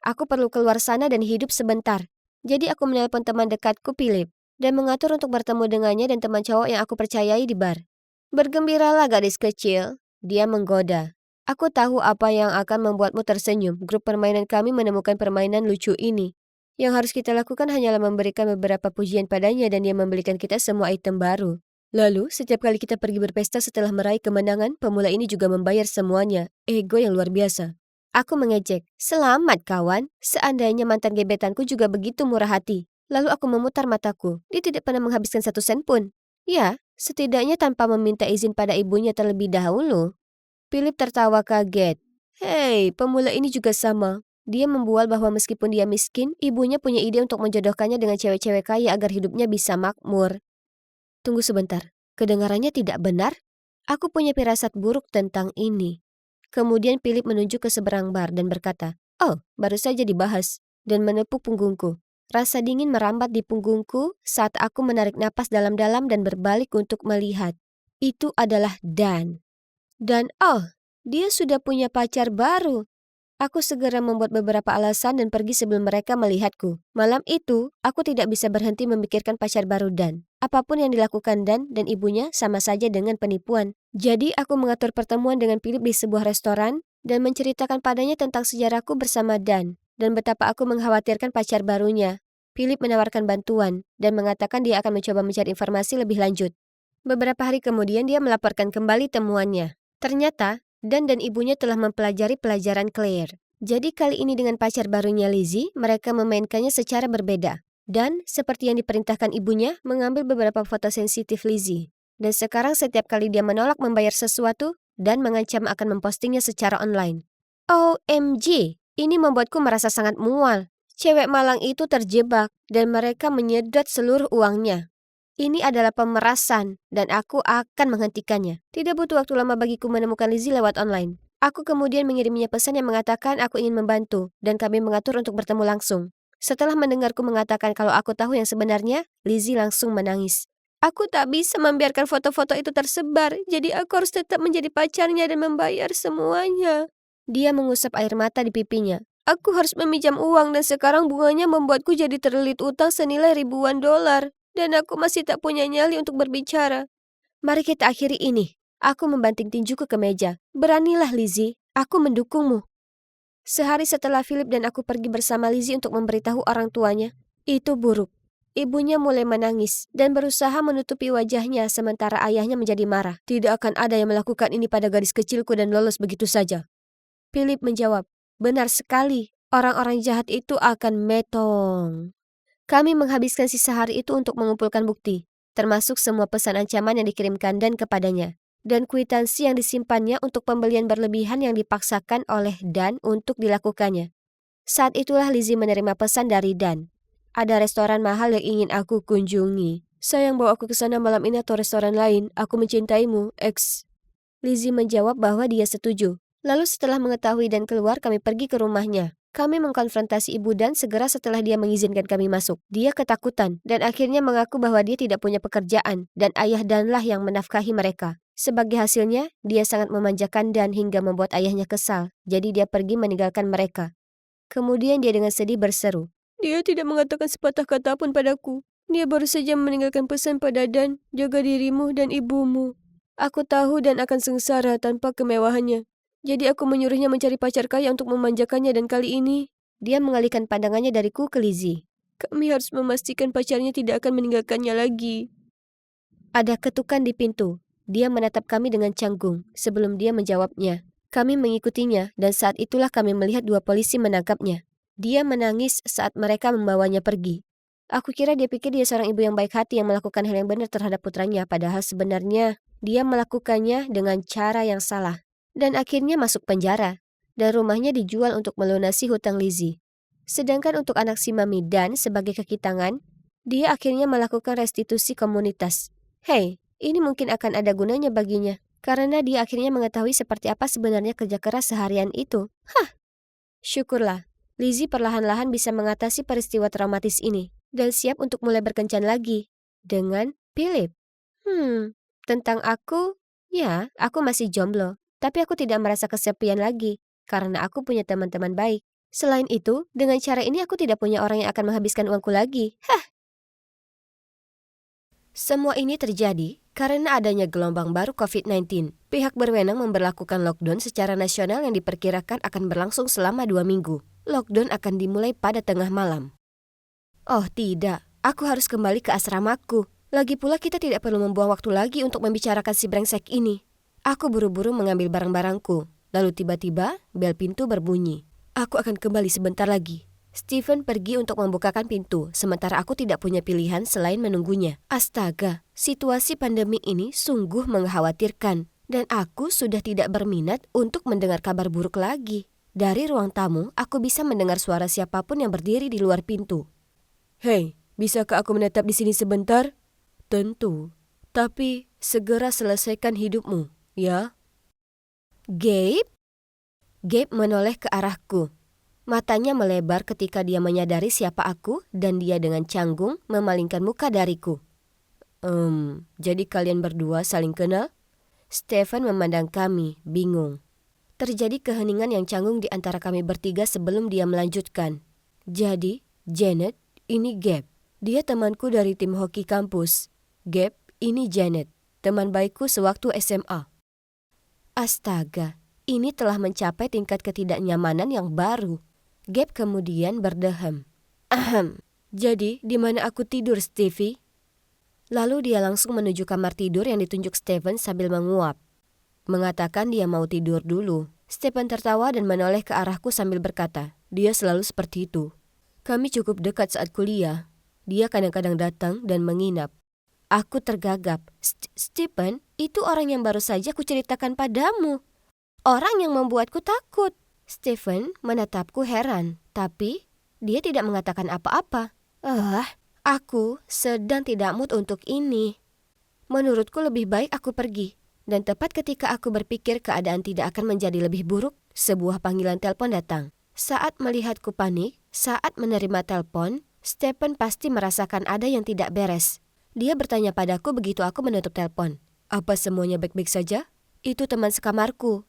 Aku perlu keluar sana dan hidup sebentar. Jadi aku menelpon teman dekatku Philip dan mengatur untuk bertemu dengannya dan teman cowok yang aku percayai di bar. Bergembiralah gadis kecil, dia menggoda. Aku tahu apa yang akan membuatmu tersenyum. Grup permainan kami menemukan permainan lucu ini. Yang harus kita lakukan hanyalah memberikan beberapa pujian padanya dan dia membelikan kita semua item baru. Lalu, setiap kali kita pergi berpesta setelah meraih kemenangan, pemula ini juga membayar semuanya. Ego yang luar biasa. Aku mengejek. Selamat kawan, seandainya mantan gebetanku juga begitu murah hati. Lalu aku memutar mataku. Dia tidak pernah menghabiskan 1 sen pun. Ya, setidaknya tanpa meminta izin pada ibunya terlebih dahulu. Philip tertawa kaget. Hei, pemula ini juga sama. Dia membual bahwa meskipun dia miskin, ibunya punya ide untuk menjodohkannya dengan cewek-cewek kaya agar hidupnya bisa makmur. Tunggu sebentar, kedengarannya tidak benar? Aku punya firasat buruk tentang ini. Kemudian Philip menunjuk ke seberang bar dan berkata, "Oh, baru saja dibahas," dan menepuk punggungku. Rasa dingin merambat di punggungku saat aku menarik napas dalam-dalam dan berbalik untuk melihat. Itu adalah Dan. Dan dia sudah punya pacar baru. Aku segera membuat beberapa alasan dan pergi sebelum mereka melihatku. Malam itu, aku tidak bisa berhenti memikirkan pacar baru Dan. Apapun yang dilakukan Dan dan ibunya sama saja dengan penipuan. Jadi aku mengatur pertemuan dengan Philip di sebuah restoran dan menceritakan padanya tentang sejarahku bersama Dan dan betapa aku mengkhawatirkan pacar barunya. Philip menawarkan bantuan dan mengatakan dia akan mencoba mencari informasi lebih lanjut. Beberapa hari kemudian dia melaporkan kembali temuannya. Ternyata, Dan ibunya telah mempelajari pelajaran Claire. Jadi kali ini dengan pacar barunya Lizzie, mereka memainkannya secara berbeda. Dan, seperti yang diperintahkan ibunya, mengambil beberapa foto sensitif Lizzie. Dan sekarang setiap kali dia menolak membayar sesuatu, Dan mengancam akan mempostingnya secara online. OMG, ini membuatku merasa sangat mual. Cewek malang itu terjebak, dan mereka menyedot seluruh uangnya. Ini adalah pemerasan, dan aku akan menghentikannya. Tidak butuh waktu lama bagiku menemukan Lizzie lewat online. Aku kemudian mengiriminya pesan yang mengatakan aku ingin membantu, dan kami mengatur untuk bertemu langsung. Setelah mendengarku mengatakan kalau aku tahu yang sebenarnya, Lizzie langsung menangis. Aku tak bisa membiarkan foto-foto itu tersebar, jadi aku harus tetap menjadi pacarnya dan membayar semuanya. Dia mengusap air mata di pipinya. Aku harus meminjam uang dan sekarang bunganya membuatku jadi terlilit utang senilai ribuan dolar. Dan aku masih tak punya nyali untuk berbicara. Mari kita akhiri ini. Aku membanting tinjuku ke meja. Beranilah Lizzie, aku mendukungmu. Sehari setelah Philip dan aku pergi bersama Lizzie untuk memberitahu orang tuanya, itu buruk. Ibunya mulai menangis dan berusaha menutupi wajahnya sementara ayahnya menjadi marah. Tidak akan ada yang melakukan ini pada gadis kecilku dan lolos begitu saja. Philip menjawab, benar sekali, orang-orang jahat itu akan metong. Kami menghabiskan sisa hari itu untuk mengumpulkan bukti, termasuk semua pesan ancaman yang dikirimkan Dan kepadanya, dan kwitansi yang disimpannya untuk pembelian berlebihan yang dipaksakan oleh Dan untuk dilakukannya. Saat itulah Lizzie menerima pesan dari Dan. Ada restoran mahal yang ingin aku kunjungi. Sayang bawa aku ke sana malam ini atau restoran lain. Aku mencintaimu, X. Lizzie menjawab bahwa dia setuju. Lalu setelah mengetahui Dan keluar, kami pergi ke rumahnya. Kami mengkonfrontasi ibu Dan segera setelah dia mengizinkan kami masuk. Dia ketakutan dan akhirnya mengaku bahwa dia tidak punya pekerjaan dan ayah Danlah yang menafkahi mereka. Sebagai hasilnya, dia sangat memanjakan Dan hingga membuat ayahnya kesal. Jadi dia pergi meninggalkan mereka. Kemudian dia dengan sedih berseru, "Dia tidak mengatakan sepatah kata pun padaku. Dia baru saja meninggalkan pesan pada Dan, jaga dirimu dan ibumu. Aku tahu Dan akan sengsara tanpa kemewahannya. Jadi aku menyuruhnya mencari pacar kaya untuk memanjakannya dan kali ini..." Dia mengalihkan pandangannya dariku ke Lizzie. "Kami harus memastikan pacarnya tidak akan meninggalkannya lagi." Ada ketukan di pintu. Dia menatap kami dengan canggung sebelum dia menjawabnya. Kami mengikutinya dan saat itulah kami melihat 2 polisi menangkapnya. Dia menangis saat mereka membawanya pergi. Aku kira dia pikir dia seorang ibu yang baik hati yang melakukan hal yang benar terhadap putranya, padahal sebenarnya dia melakukannya dengan cara yang salah. Dan akhirnya masuk penjara. dan rumahnya dijual untuk melunasi hutang Lizzie. Sedangkan untuk anak si Mami Dan sebagai kaki tangan, dia akhirnya melakukan restitusi komunitas. Hei, ini mungkin akan ada gunanya baginya, karena dia akhirnya mengetahui seperti apa sebenarnya kerja keras seharian itu. Syukurlah, Lizzie perlahan-lahan bisa mengatasi peristiwa traumatis ini, dan siap untuk mulai berkencan lagi dengan Philip. Tentang aku, ya, aku masih jomblo, tapi aku tidak merasa kesepian lagi, karena aku punya teman-teman baik. Selain itu, dengan cara ini aku tidak punya orang yang akan menghabiskan uangku lagi. Semua ini terjadi karena adanya gelombang baru COVID-19. Pihak berwenang memberlakukan lockdown secara nasional yang diperkirakan akan berlangsung selama 2 minggu. Lockdown akan dimulai pada tengah malam. Oh tidak, aku harus kembali ke asramaku. Lagi pula kita tidak perlu membuang waktu lagi untuk membicarakan si brengsek ini. Aku buru-buru mengambil barang-barangku. Lalu tiba-tiba bel pintu berbunyi. Aku akan kembali sebentar lagi. Stephen pergi untuk membukakan pintu, sementara aku tidak punya pilihan selain menunggunya. Astaga, situasi pandemi ini sungguh mengkhawatirkan, dan aku sudah tidak berminat untuk mendengar kabar buruk lagi. Dari ruang tamu, aku bisa mendengar suara siapapun yang berdiri di luar pintu. Hei, bisakah aku menetap di sini sebentar? Tentu, tapi segera selesaikan hidupmu, ya? Gabe? Gabe menoleh ke arahku. Matanya melebar ketika dia menyadari siapa aku dan dia dengan canggung memalingkan muka dariku. Jadi kalian berdua saling kenal? Stephen memandang kami, bingung. Terjadi keheningan yang canggung di antara kami bertiga sebelum dia melanjutkan. Jadi, Janet, ini Gabe. Dia temanku dari tim hoki kampus. Gabe, ini Janet, teman baikku sewaktu SMA. Astaga, ini telah mencapai tingkat ketidaknyamanan yang baru. Gabe kemudian berdeham. Jadi, di mana aku tidur, Stevie? Lalu dia langsung menuju kamar tidur yang ditunjuk Stephen sambil menguap. Mengatakan dia mau tidur dulu. Stephen tertawa dan menoleh ke arahku sambil berkata, dia selalu seperti itu. Kami cukup dekat saat kuliah. Dia kadang-kadang datang dan menginap. Aku tergagap. Stephen, itu orang yang baru saja kuceritakan padamu. Orang yang membuatku takut. Stephen menatapku heran, tapi dia tidak mengatakan apa-apa. Aku sedang tidak mood untuk ini. Menurutku lebih baik aku pergi. Dan tepat ketika aku berpikir keadaan tidak akan menjadi lebih buruk, sebuah panggilan telepon datang. Saat melihatku panik, saat menerima telepon, Stephen pasti merasakan ada yang tidak beres. Dia bertanya padaku begitu aku menutup telepon. Apa semuanya baik-baik saja? Itu teman sekamarku.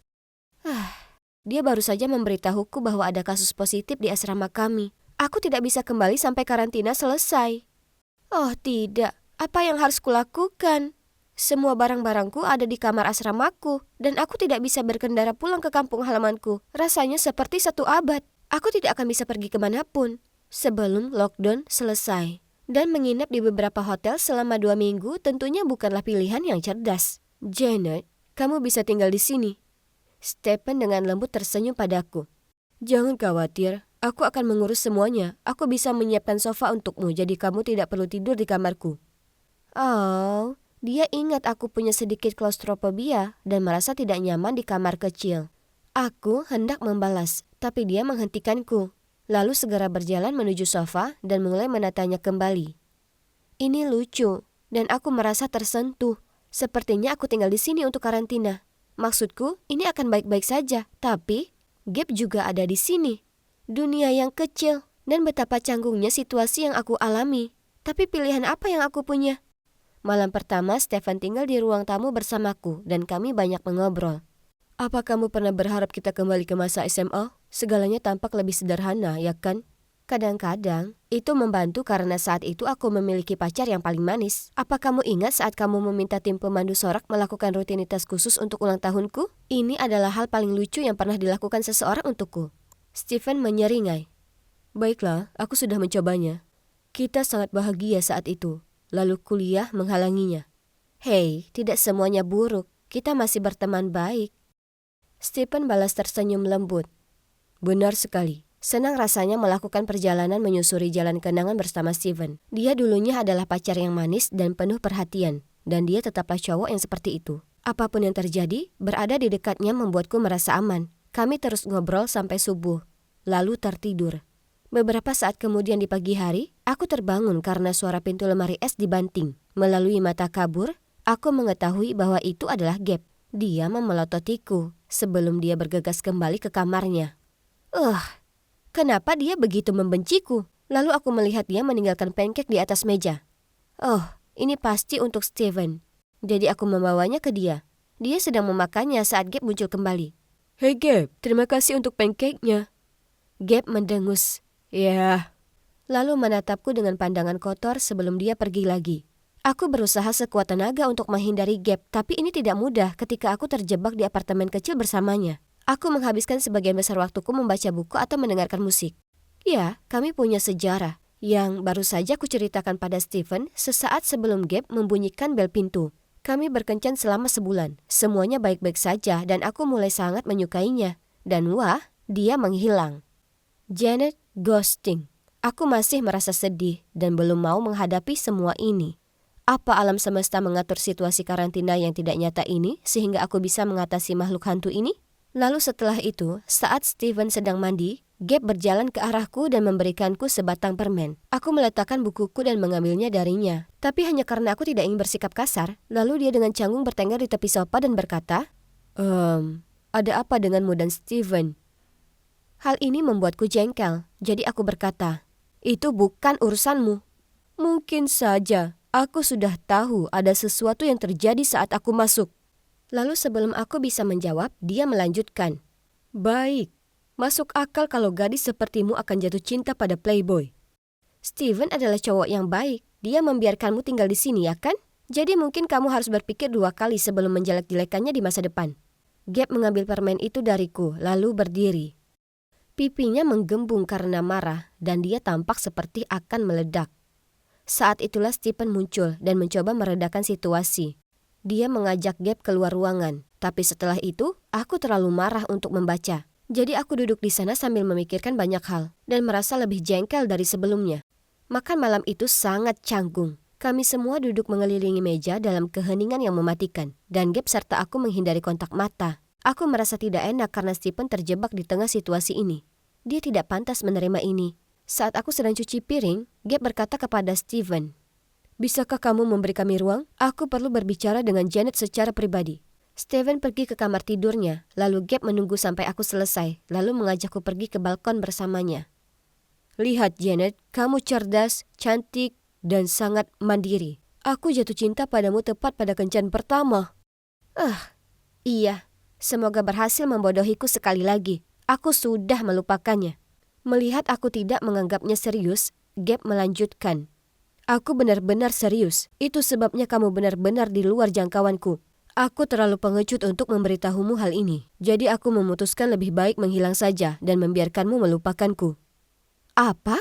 Dia baru saja memberitahuku bahwa ada kasus positif di asrama kami. Aku tidak bisa kembali sampai karantina selesai. Oh tidak, apa yang harus kulakukan? Semua barang-barangku ada di kamar asramaku, dan aku tidak bisa berkendara pulang ke kampung halamanku. Rasanya seperti 1 abad. Aku tidak akan bisa pergi kemanapun sebelum lockdown selesai. Dan menginap di beberapa hotel selama 2 minggu tentunya bukanlah pilihan yang cerdas. Janet, kamu bisa tinggal di sini. Stephen dengan lembut tersenyum padaku. Jangan khawatir, aku akan mengurus semuanya. Aku bisa menyiapkan sofa untukmu, jadi kamu tidak perlu tidur di kamarku. Oh, dia ingat aku punya sedikit klaustrofobia dan merasa tidak nyaman di kamar kecil. Aku hendak membalas, tapi dia menghentikanku. Lalu segera berjalan menuju sofa dan mulai menatanya kembali. Ini lucu, dan aku merasa tersentuh. Sepertinya aku tinggal di sini untuk karantina. Maksudku, ini akan baik-baik saja, tapi Gabe juga ada di sini. Dunia yang kecil, dan betapa canggungnya situasi yang aku alami. Tapi pilihan apa yang aku punya? Malam pertama, Stephen tinggal di ruang tamu bersamaku, dan kami banyak mengobrol. Apa kamu pernah berharap kita kembali ke masa SMA? Segalanya tampak lebih sederhana, ya kan? Kadang-kadang, itu membantu karena saat itu aku memiliki pacar yang paling manis. Apa kamu ingat saat kamu meminta tim pemandu sorak melakukan rutinitas khusus untuk ulang tahunku? Ini adalah hal paling lucu yang pernah dilakukan seseorang untukku. Stephen menyeringai. Baiklah, aku sudah mencobanya. Kita sangat bahagia saat itu. Lalu kuliah menghalanginya. Hei, tidak semuanya buruk. Kita masih berteman baik. Stephen balas tersenyum lembut. Benar sekali. Senang rasanya melakukan perjalanan menyusuri jalan kenangan bersama Stephen. Dia dulunya adalah pacar yang manis dan penuh perhatian. Dan dia tetaplah cowok yang seperti itu. Apapun yang terjadi, berada di dekatnya membuatku merasa aman. Kami terus ngobrol sampai subuh, lalu tertidur. Beberapa saat kemudian di pagi hari, aku terbangun karena suara pintu lemari es dibanting. Melalui mata kabur, aku mengetahui bahwa itu adalah Gabe. Dia memelototiku sebelum dia bergegas kembali ke kamarnya. Kenapa dia begitu membenciku? Lalu aku melihat dia meninggalkan pancake di atas meja. Oh, ini pasti untuk Steven. Jadi aku membawanya ke dia. Dia sedang memakannya saat Gabe muncul kembali. "Hei Gabe, terima kasih untuk pancake-nya." Gabe mendengus. "Ya." Lalu menatapku dengan pandangan kotor sebelum dia pergi lagi. Aku berusaha sekuat tenaga untuk menghindari Gabe, tapi ini tidak mudah ketika aku terjebak di apartemen kecil bersamanya. Aku menghabiskan sebagian besar waktuku membaca buku atau mendengarkan musik. Ya, kami punya sejarah yang baru saja kuceritakan pada Steven sesaat sebelum Gabe membunyikan bel pintu. Kami berkencan selama sebulan. Semuanya baik-baik saja dan aku mulai sangat menyukainya. Dan wah, dia menghilang. Janet ghosting. Aku masih merasa sedih dan belum mau menghadapi semua ini. Apa alam semesta mengatur situasi karantina yang tidak nyata ini sehingga aku bisa mengatasi makhluk hantu ini? Lalu setelah itu, saat Steven sedang mandi, Gabe berjalan ke arahku dan memberikanku sebatang permen. Aku meletakkan bukuku dan mengambilnya darinya. Tapi hanya karena aku tidak ingin bersikap kasar, lalu dia dengan canggung bertengger di tepi sofa dan berkata, ada apa denganmu dan Steven?" Hal ini membuatku jengkel, jadi aku berkata, "Itu bukan urusanmu." "Mungkin saja, aku sudah tahu ada sesuatu yang terjadi saat aku masuk." Lalu sebelum aku bisa menjawab, dia melanjutkan, "Baik. Masuk akal kalau gadis sepertimu akan jatuh cinta pada playboy. Steven adalah cowok yang baik. Dia membiarkanmu tinggal di sini, ya kan? Jadi mungkin kamu harus berpikir 2 kali sebelum menjelek-jelekannya di masa depan." Gabe mengambil permen itu dariku, lalu berdiri. Pipinya menggembung karena marah, dan dia tampak seperti akan meledak. Saat itulah Steven muncul dan mencoba meredakan situasi. Dia mengajak Gabe keluar ruangan, tapi setelah itu, aku terlalu marah untuk membaca. Jadi aku duduk di sana sambil memikirkan banyak hal dan merasa lebih jengkel dari sebelumnya. Makan malam itu sangat canggung. Kami semua duduk mengelilingi meja dalam keheningan yang mematikan dan Gabe serta aku menghindari kontak mata. Aku merasa tidak enak karena Steven terjebak di tengah situasi ini. Dia tidak pantas menerima ini. Saat aku sedang cuci piring, Gabe berkata kepada Steven, "Bisakah kamu memberi kami ruang? Aku perlu berbicara dengan Janet secara pribadi." Steven pergi ke kamar tidurnya, lalu Gabe menunggu sampai aku selesai, lalu mengajakku pergi ke balkon bersamanya. "Lihat Janet, kamu cerdas, cantik, dan sangat mandiri. Aku jatuh cinta padamu tepat pada kencan pertama." Iya, semoga berhasil membodohiku sekali lagi. Aku sudah melupakannya. Melihat aku tidak menganggapnya serius, Gabe melanjutkan, "Aku benar-benar serius. Itu sebabnya kamu benar-benar di luar jangkauanku. Aku terlalu pengecut untuk memberitahumu hal ini. Jadi aku memutuskan lebih baik menghilang saja dan membiarkanmu melupakanku." Apa?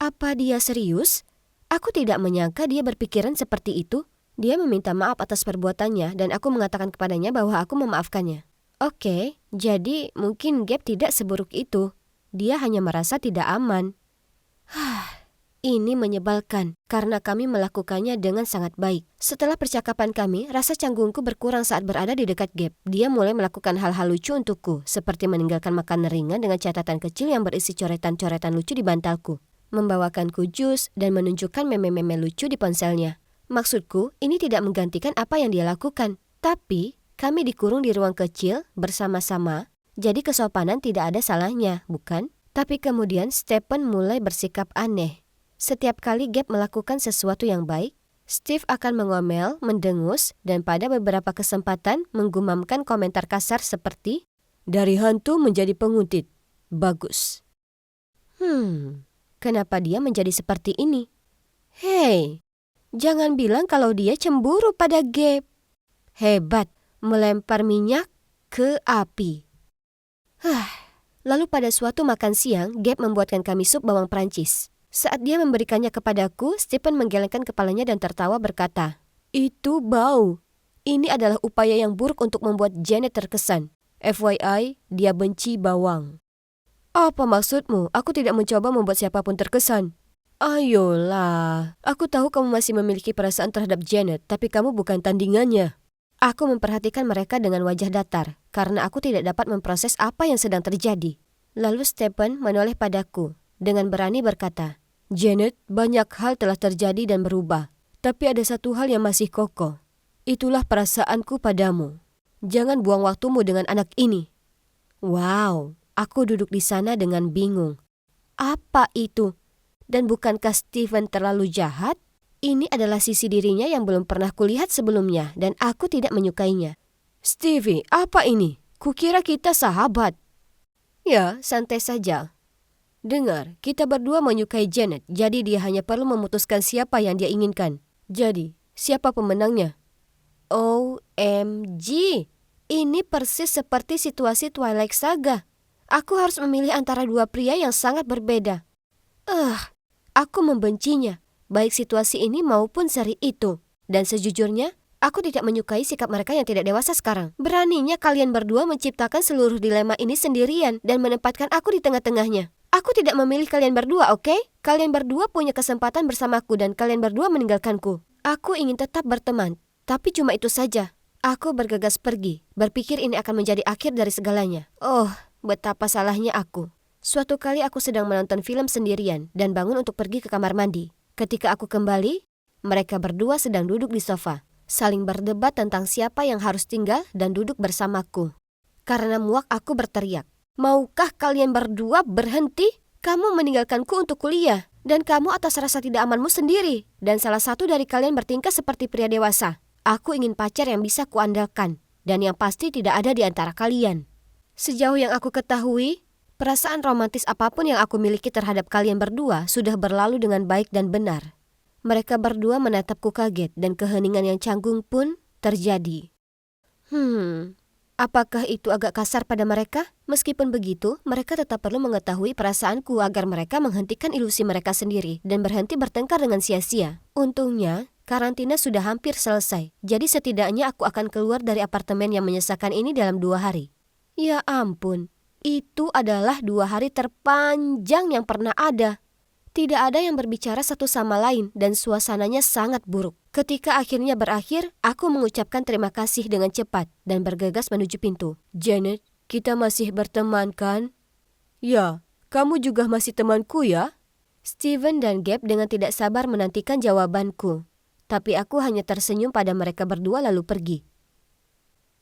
Apa dia serius? Aku tidak menyangka dia berpikiran seperti itu. Dia meminta maaf atas perbuatannya dan aku mengatakan kepadanya bahwa aku memaafkannya. Oke, jadi mungkin Gabe tidak seburuk itu. Dia hanya merasa tidak aman. Ini menyebalkan karena kami melakukannya dengan sangat baik. Setelah percakapan kami, rasa canggungku berkurang saat berada di dekat Gabe. Dia mulai melakukan hal-hal lucu untukku, seperti meninggalkan makanan ringan dengan catatan kecil yang berisi coretan-coretan lucu di bantalku, membawakanku jus, dan menunjukkan meme-meme lucu di ponselnya. Maksudku, ini tidak menggantikan apa yang dia lakukan. Tapi, kami dikurung di ruang kecil bersama-sama, jadi kesopanan tidak ada salahnya, bukan? Tapi kemudian Stephen mulai bersikap aneh. Setiap kali Gabe melakukan sesuatu yang baik, Steve akan mengomel, mendengus, dan pada beberapa kesempatan menggumamkan komentar kasar seperti, "Dari hantu menjadi penguntit. Bagus." Kenapa dia menjadi seperti ini? Hei, jangan bilang kalau dia cemburu pada Gabe. Hebat, melempar minyak ke api. Lalu pada suatu makan siang, Gabe membuatkan kami sup bawang Prancis. Saat dia memberikannya kepadaku, Stephen menggelengkan kepalanya dan tertawa berkata, "Itu bau. Ini adalah upaya yang buruk untuk membuat Janet terkesan. FYI, dia benci bawang." "Apa maksudmu? Aku tidak mencoba membuat siapapun terkesan." "Ayolah, aku tahu kamu masih memiliki perasaan terhadap Janet, tapi kamu bukan tandingannya." Aku memperhatikan mereka dengan wajah datar karena aku tidak dapat memproses apa yang sedang terjadi. Lalu Stephen menoleh padaku dengan berani berkata, "Janet, banyak hal telah terjadi dan berubah. Tapi ada satu hal yang masih kokoh. Itulah perasaanku padamu. Jangan buang waktumu dengan anak ini." Wow, aku duduk di sana dengan bingung. Apa itu? Dan bukankah Stephen terlalu jahat? Ini adalah sisi dirinya yang belum pernah kulihat sebelumnya dan aku tidak menyukainya. "Stevie, apa ini? Kukira kita sahabat." "Ya, santai saja. Dengar, kita berdua menyukai Janet, jadi dia hanya perlu memutuskan siapa yang dia inginkan. Jadi, siapa pemenangnya?" OMG, ini persis seperti situasi Twilight Saga. Aku harus memilih antara dua pria yang sangat berbeda. Aku membencinya, baik situasi ini maupun seri itu. Dan sejujurnya, aku tidak menyukai sikap mereka yang tidak dewasa sekarang. Beraninya kalian berdua menciptakan seluruh dilema ini sendirian dan menempatkan aku di tengah-tengahnya. Aku tidak memilih kalian berdua, oke? Kalian berdua punya kesempatan bersamaku dan kalian berdua meninggalkanku. Aku ingin tetap berteman, tapi cuma itu saja. Aku bergegas pergi, berpikir ini akan menjadi akhir dari segalanya. Oh, betapa salahnya aku. Suatu kali aku sedang menonton film sendirian dan bangun untuk pergi ke kamar mandi. Ketika aku kembali, mereka berdua sedang duduk di sofa, saling berdebat tentang siapa yang harus tinggal dan duduk bersamaku. Karena muak aku berteriak, "Maukah kalian berdua berhenti? Kamu meninggalkanku untuk kuliah, dan kamu atas rasa tidak amanmu sendiri. Dan salah satu dari kalian bertingkah seperti pria dewasa. Aku ingin pacar yang bisa kuandalkan, dan yang pasti tidak ada di antara kalian. Sejauh yang aku ketahui, perasaan romantis apapun yang aku miliki terhadap kalian berdua sudah berlalu dengan baik dan benar." Mereka berdua menatapku kaget dan keheningan yang canggung pun terjadi. Apakah itu agak kasar pada mereka? Meskipun begitu, mereka tetap perlu mengetahui perasaanku agar mereka menghentikan ilusi mereka sendiri dan berhenti bertengkar dengan sia-sia. Untungnya, karantina sudah hampir selesai, jadi setidaknya aku akan keluar dari apartemen yang menyesakan ini dalam 2 hari. Ya ampun, itu adalah 2 hari terpanjang yang pernah ada. Tidak ada yang berbicara satu sama lain dan suasananya sangat buruk. Ketika akhirnya berakhir, aku mengucapkan terima kasih dengan cepat dan bergegas menuju pintu. "Janet, kita masih berteman kan?" "Ya, kamu juga masih temanku ya?" Steven dan Gabe dengan tidak sabar menantikan jawabanku. Tapi aku hanya tersenyum pada mereka berdua lalu pergi.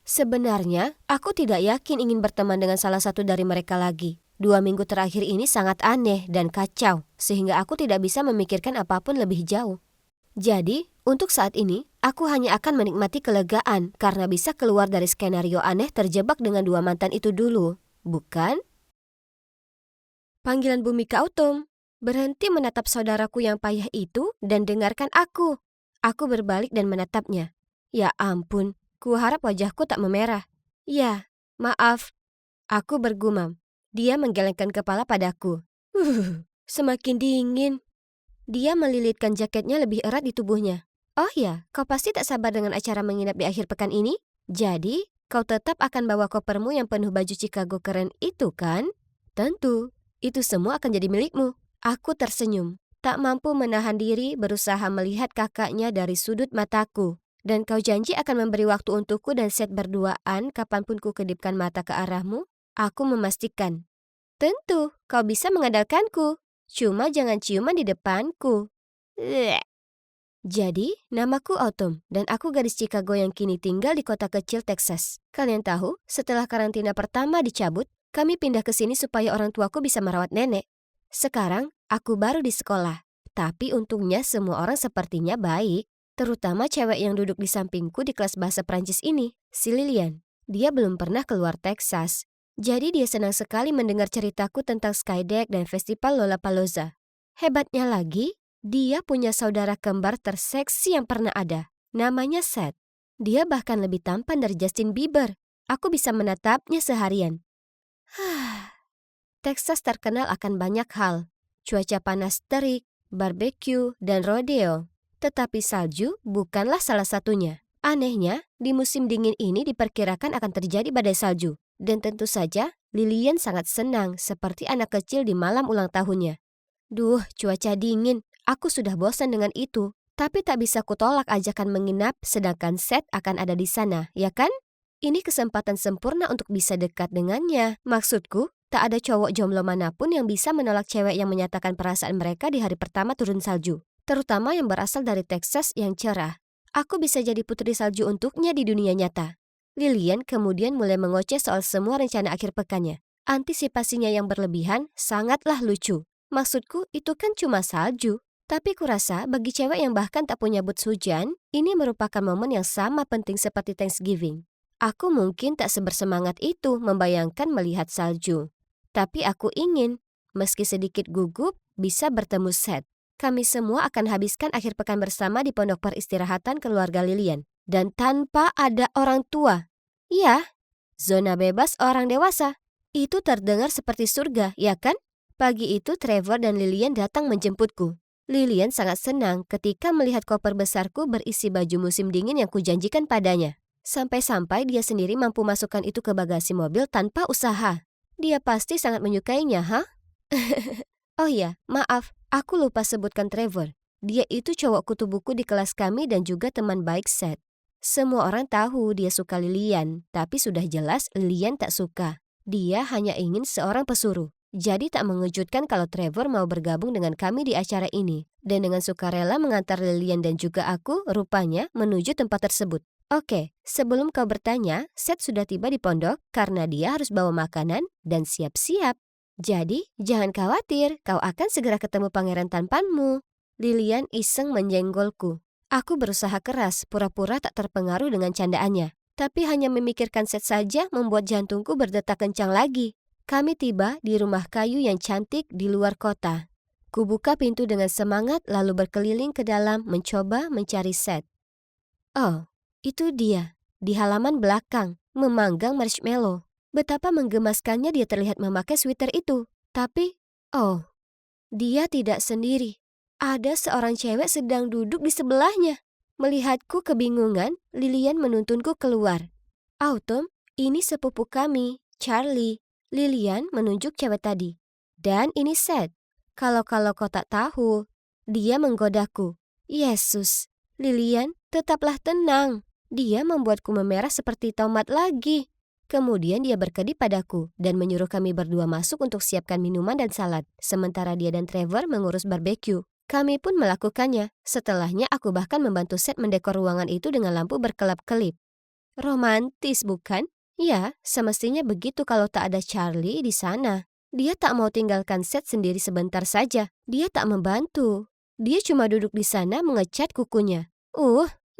Sebenarnya, aku tidak yakin ingin berteman dengan salah satu dari mereka lagi. 2 minggu terakhir ini sangat aneh dan kacau, sehingga aku tidak bisa memikirkan apapun lebih jauh. Jadi, untuk saat ini, aku hanya akan menikmati kelegaan karena bisa keluar dari skenario aneh terjebak dengan 2 mantan itu dulu, bukan? Panggilan Bhumika Autumn. Berhenti menatap saudaraku yang payah itu dan dengarkan aku. Aku berbalik dan menatapnya. Ya ampun, kuharap wajahku tak memerah. "Ya, maaf." Aku bergumam. Dia menggelengkan kepala padaku. Semakin dingin." Dia melilitkan jaketnya lebih erat di tubuhnya. "Oh ya, kau pasti tak sabar dengan acara menginap di akhir pekan ini? Jadi, kau tetap akan bawa kopermu yang penuh baju Chicago keren itu kan?" "Tentu, itu semua akan jadi milikmu." Aku tersenyum, tak mampu menahan diri berusaha melihat kakaknya dari sudut mataku. "Dan kau janji akan memberi waktu untukku dan set berduaan kapanpun ku kedipkan mata ke arahmu?" Aku memastikan. "Tentu, kau bisa mengandalkanku. Cuma jangan ciuman di depanku." Bleh. Jadi, namaku Autumn dan aku gadis Chicago yang kini tinggal di kota kecil Texas. Kalian tahu, setelah karantina pertama dicabut, kami pindah ke sini supaya orang tuaku bisa merawat nenek. Sekarang, aku baru di sekolah. Tapi untungnya semua orang sepertinya baik. Terutama cewek yang duduk di sampingku di kelas bahasa Prancis ini, si Lilian. Dia belum pernah keluar Texas. Jadi dia senang sekali mendengar ceritaku tentang Skydeck dan festival Lollapalooza. Hebatnya lagi, dia punya saudara kembar terseksi yang pernah ada. Namanya Seth. Dia bahkan lebih tampan dari Justin Bieber. Aku bisa menatapnya seharian. Texas terkenal akan banyak hal. Cuaca panas terik, barbecue, dan rodeo. Tetapi salju bukanlah salah satunya. Anehnya, di musim dingin ini diperkirakan akan terjadi badai salju. Dan tentu saja, Lilian sangat senang seperti anak kecil di malam ulang tahunnya. Duh, cuaca dingin. Aku sudah bosan dengan itu. Tapi tak bisa kutolak ajakan menginap sedangkan Seth akan ada di sana, ya kan? Ini kesempatan sempurna untuk bisa dekat dengannya. Maksudku, tak ada cowok jomblo manapun yang bisa menolak cewek yang menyatakan perasaan mereka di hari pertama turun salju. Terutama yang berasal dari Texas yang cerah. Aku bisa jadi putri salju untuknya di dunia nyata. Lilian kemudian mulai mengoceh soal semua rencana akhir pekannya. Antisipasinya yang berlebihan sangatlah lucu. Maksudku, itu kan cuma salju. Tapi kurasa bagi cewek yang bahkan tak punya boots hujan, ini merupakan momen yang sama penting seperti Thanksgiving. Aku mungkin tak sebersemangat itu membayangkan melihat salju. Tapi aku ingin, meski sedikit gugup, bisa bertemu Seth. Kami semua akan habiskan akhir pekan bersama di pondok peristirahatan keluarga Lilian. Dan tanpa ada orang tua. Ya, zona bebas orang dewasa. Itu terdengar seperti surga, ya kan? Pagi itu Trevor dan Lilian datang menjemputku. Lilian sangat senang ketika melihat koper besarku berisi baju musim dingin yang kujanjikan padanya. Sampai-sampai dia sendiri mampu masukkan itu ke bagasi mobil tanpa usaha. Dia pasti sangat menyukainya, ha? Oh iya, maaf, aku lupa sebutkan Trevor. Dia itu cowok kutu buku di kelas kami dan juga teman baik Seth. Semua orang tahu dia suka Lilian, tapi sudah jelas Lilian tak suka. Dia hanya ingin seorang pesuruh. Jadi tak mengejutkan kalau Trevor mau bergabung dengan kami di acara ini. Dan dengan sukarela mengantar Lilian dan juga aku, rupanya, menuju tempat tersebut. Oke, sebelum kau bertanya, Seth sudah tiba di pondok karena dia harus bawa makanan dan siap-siap. Jadi, jangan khawatir, kau akan segera ketemu pangeran tampanmu. Lilian iseng menyenggolku. Aku berusaha keras, pura-pura tak terpengaruh dengan candaannya. Tapi hanya memikirkan Seth saja membuat jantungku berdetak kencang lagi. Kami tiba di rumah kayu yang cantik di luar kota. Kubuka pintu dengan semangat lalu berkeliling ke dalam mencoba mencari Seth. Oh, itu dia, di halaman belakang, memanggang marshmallow. Betapa menggemaskannya dia terlihat memakai sweater itu. Tapi, oh, dia tidak sendiri. Ada seorang cewek sedang duduk di sebelahnya. Melihatku kebingungan, Lilian menuntunku keluar. Autumn, ini sepupu kami, Charlie. Lilian menunjuk cewek tadi. Dan ini Seth. Kalau kau tak tahu, dia menggodaku. Yesus, Lilian, tetaplah tenang. Dia membuatku memerah seperti tomat lagi. Kemudian dia berkedip padaku dan menyuruh kami berdua masuk untuk siapkan minuman dan salad. Sementara dia dan Trevor mengurus barbeque. Kami pun melakukannya. Setelahnya aku bahkan membantu Seth mendekor ruangan itu dengan lampu berkelap-kelip. Romantis, bukan? Ya, semestinya begitu kalau tak ada Charlie di sana. Dia tak mau tinggalkan Seth sendiri sebentar saja. Dia tak membantu. Dia cuma duduk di sana mengecat kukunya.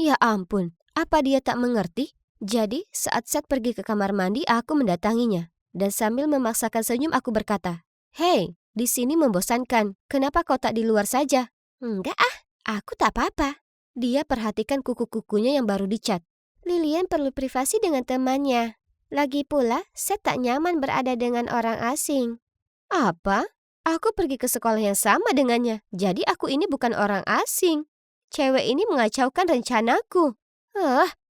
Ya ampun, apa dia tak mengerti? Jadi, saat Seth pergi ke kamar mandi, aku mendatanginya. Dan sambil memaksakan senyum aku berkata, "Hei, di sini membosankan. Kenapa kau tak di luar saja?" "Enggak aku tak apa-apa." Dia perhatikan kuku-kukunya yang baru dicat. Lilian perlu privasi dengan temannya. Lagi pula, Seth tak nyaman berada dengan orang asing. Apa? Aku pergi ke sekolah yang sama dengannya. Jadi aku ini bukan orang asing. Cewek ini mengacaukan rencanaku.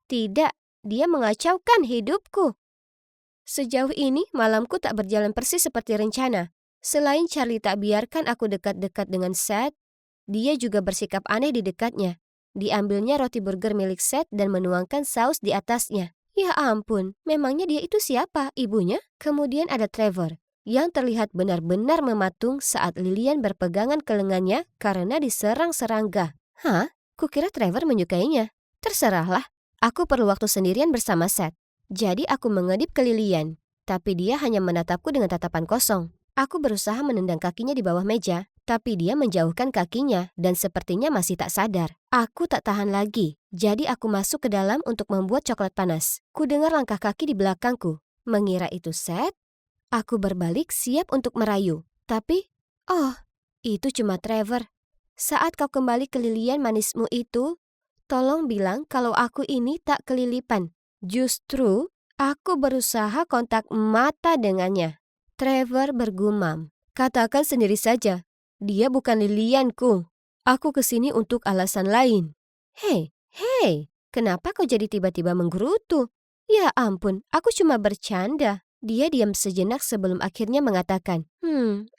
Tidak. Dia mengacaukan hidupku. Sejauh ini, malamku tak berjalan persis seperti rencana. Selain Charlie tak biarkan aku dekat-dekat dengan Seth, dia juga bersikap aneh di dekatnya. Diambilnya roti burger milik Seth dan menuangkan saus di atasnya. Ya ampun, memangnya dia itu siapa? Ibunya? Kemudian ada Trevor, yang terlihat benar-benar mematung saat Lilian berpegangan ke lengannya karena diserang serangga. Kukira Trevor menyukainya. Terserahlah, aku perlu waktu sendirian bersama Seth. Jadi aku mengedip ke Lilian, tapi dia hanya menatapku dengan tatapan kosong. Aku berusaha menendang kakinya di bawah meja, tapi dia menjauhkan kakinya dan sepertinya masih tak sadar. Aku tak tahan lagi, jadi aku masuk ke dalam untuk membuat coklat panas. Ku dengar langkah kaki di belakangku. Mengira itu Seth, aku berbalik siap untuk merayu. Tapi, itu cuma Trevor. Saat kau kembali ke Lilian manismu itu, tolong bilang kalau aku ini tak kelilipan. Justru, aku berusaha kontak mata dengannya. Trevor bergumam. Katakan sendiri saja, dia bukan Lilianku. Aku kesini untuk alasan lain. Hei, kenapa kau jadi tiba-tiba menggerutu? Ya ampun, aku cuma bercanda. Dia diam sejenak sebelum akhirnya mengatakan,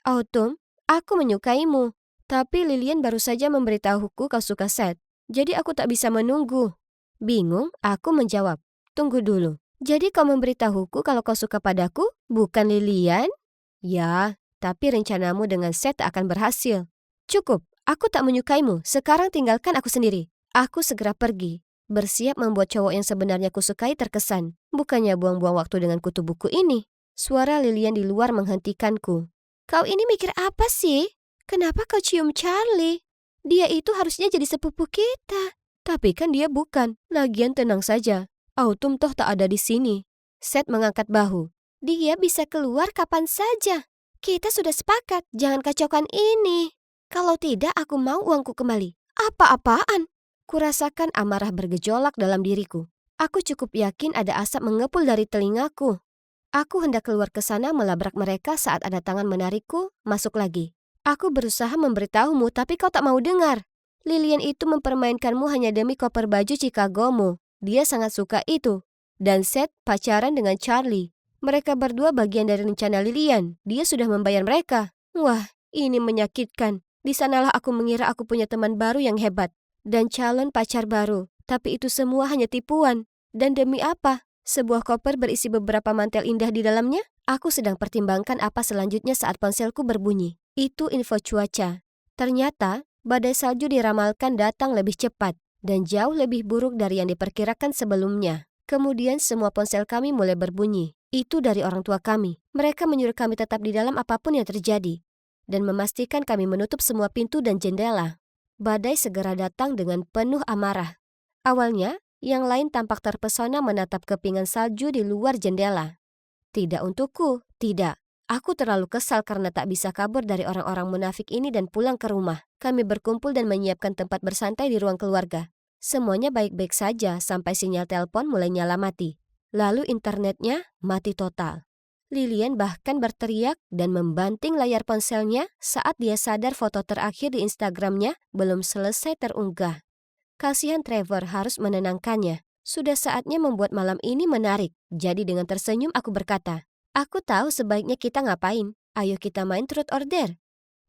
Autumn, aku menyukaimu. Tapi Lilian baru saja memberitahuku kau suka Seth. Jadi aku tak bisa menunggu. Bingung, aku menjawab. Tunggu dulu. Jadi kau memberitahuku kalau kau suka padaku, bukan Lilian? Ya, tapi rencanamu dengan Seth tak akan berhasil. Cukup, aku tak menyukaimu. Sekarang tinggalkan aku sendiri. Aku segera pergi, bersiap membuat cowok yang sebenarnya kusukai terkesan. Bukannya buang-buang waktu dengan kutu buku ini. Suara Lilian di luar menghentikanku. Kau ini mikir apa sih? Kenapa kau cium Charlie? Dia itu harusnya jadi sepupu kita. Tapi kan dia bukan. Lagian tenang saja. Autumn toh tak ada di sini. Seth mengangkat bahu. Dia bisa keluar kapan saja. Kita sudah sepakat, jangan kacaukan ini. Kalau tidak, aku mau uangku kembali. Apa-apaan? Kurasakan amarah bergejolak dalam diriku. Aku cukup yakin ada asap mengepul dari telingaku. Aku hendak keluar ke sana melabrak mereka saat ada tangan menarikku, masuk lagi. Aku berusaha memberitahumu, tapi kau tak mau dengar. Lilian itu mempermainkanmu hanya demi koper baju Chicagomu. Dia sangat suka itu. Dan Seth pacaran dengan Charlie. Mereka berdua bagian dari rencana Lilian. Dia sudah membayar mereka. Wah, ini menyakitkan. Di sanalah aku mengira aku punya teman baru yang hebat. Dan calon pacar baru. Tapi itu semua hanya tipuan. Dan demi apa? Sebuah koper berisi beberapa mantel indah di dalamnya? Aku sedang pertimbangkan apa selanjutnya saat ponselku berbunyi. Itu info cuaca. Ternyata, badai salju diramalkan datang lebih cepat dan jauh lebih buruk dari yang diperkirakan sebelumnya. Kemudian semua ponsel kami mulai berbunyi. Itu dari orang tua kami. Mereka menyuruh kami tetap di dalam apapun yang terjadi dan memastikan kami menutup semua pintu dan jendela. Badai segera datang dengan penuh amarah. Awalnya, yang lain tampak terpesona menatap kepingan salju di luar jendela. Tidak untukku, tidak. Aku terlalu kesal karena tak bisa kabur dari orang-orang munafik ini dan pulang ke rumah. Kami berkumpul dan menyiapkan tempat bersantai di ruang keluarga. Semuanya baik-baik saja sampai sinyal telepon mulai nyala mati. Lalu internetnya mati total. Lilian bahkan berteriak dan membanting layar ponselnya saat dia sadar foto terakhir di Instagramnya belum selesai terunggah. Kasihan Trevor harus menenangkannya. Sudah saatnya membuat malam ini menarik. Jadi dengan tersenyum aku berkata, aku tahu sebaiknya kita ngapain. Ayo kita main truth or dare.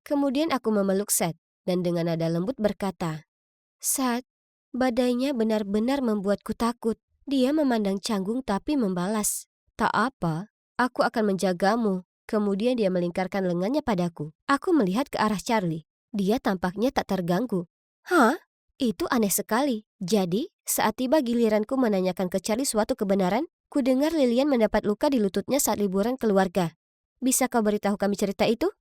Kemudian aku memeluk Seth dan dengan nada lembut berkata, Seth, badainya benar-benar membuatku takut. Dia memandang canggung tapi membalas, tak apa, aku akan menjagamu. Kemudian dia melingkarkan lengannya padaku. Aku melihat ke arah Charlie. Dia tampaknya tak terganggu. Hah? Itu aneh sekali. Jadi, saat tiba giliranku menanyakan ke Charlie suatu kebenaran, ku dengar Lilian mendapat luka di lututnya saat liburan keluarga. Bisa kau beritahu kami cerita itu?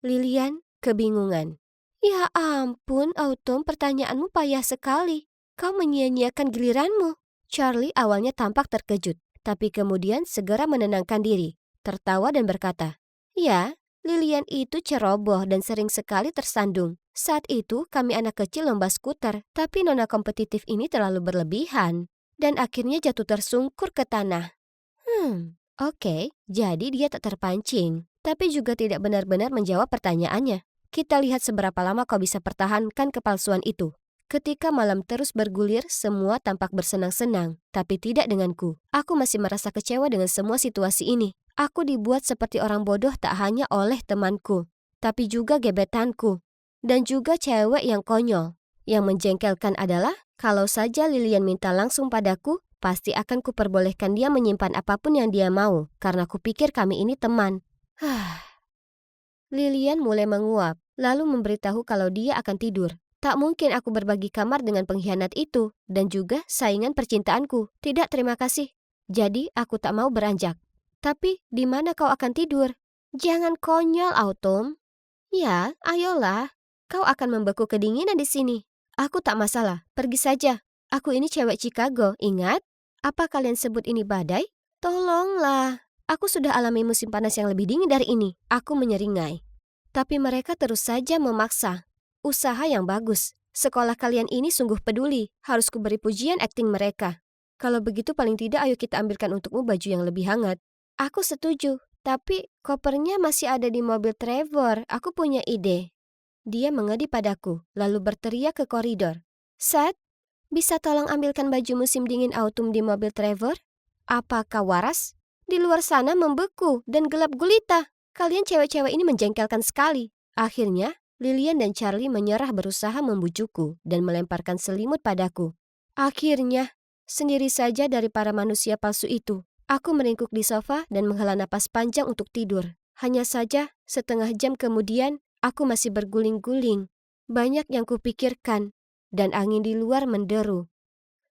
Lilian kebingungan. Ya ampun, Autumn, pertanyaanmu payah sekali. Kau menyia-nyiakan giliranmu. Charlie awalnya tampak terkejut, tapi kemudian segera menenangkan diri, tertawa dan berkata, ya, Lilian itu ceroboh dan sering sekali tersandung. Saat itu kami anak kecil lomba skuter, tapi nona kompetitif ini terlalu berlebihan. Dan akhirnya jatuh tersungkur ke tanah. Oke, jadi dia tak terpancing, tapi juga tidak benar-benar menjawab pertanyaannya. Kita lihat seberapa lama kau bisa pertahankan kepalsuan itu. Ketika malam terus bergulir, semua tampak bersenang-senang, tapi tidak denganku. Aku masih merasa kecewa dengan semua situasi ini. Aku dibuat seperti orang bodoh tak hanya oleh temanku, tapi juga gebetanku. Dan juga cewek yang konyol. Yang menjengkelkan adalah, kalau saja Lilian minta langsung padaku, pasti akan kuperbolehkan dia menyimpan apapun yang dia mau, karena kupikir kami ini teman. Lilian mulai menguap, lalu memberitahu kalau dia akan tidur. Tak mungkin aku berbagi kamar dengan pengkhianat itu, dan juga saingan percintaanku. Tidak, terima kasih. Jadi, aku tak mau beranjak. Tapi, di mana kau akan tidur? Jangan konyol, Autumn. Ya, ayolah. Kau akan membeku kedinginan di sini. Aku tak masalah, pergi saja. Aku ini cewek Chicago, ingat? Apa kalian sebut ini badai? Tolonglah. Aku sudah alami musim panas yang lebih dingin dari ini. Aku menyeringai. Tapi mereka terus saja memaksa. Usaha yang bagus. Sekolah kalian ini sungguh peduli. Harus kuberi pujian akting mereka. Kalau begitu paling tidak ayo kita ambilkan untukmu baju yang lebih hangat. Aku setuju. Tapi kopernya masih ada di mobil Trevor. Aku punya ide. Dia mengedi padaku, lalu berteriak ke koridor. Seth, bisa tolong ambilkan baju musim dingin Autumn di mobil Trevor? Apakah waras? Di luar sana membeku dan gelap gulita. Kalian cewek-cewek ini menjengkelkan sekali. Akhirnya, Lilian dan Charlie menyerah berusaha membujukku dan melemparkan selimut padaku. Akhirnya, sendiri saja dari para manusia palsu itu, aku meringkuk di sofa dan menghela napas panjang untuk tidur. Hanya saja, setengah jam kemudian, aku masih berguling-guling. Banyak yang kupikirkan, dan angin di luar menderu.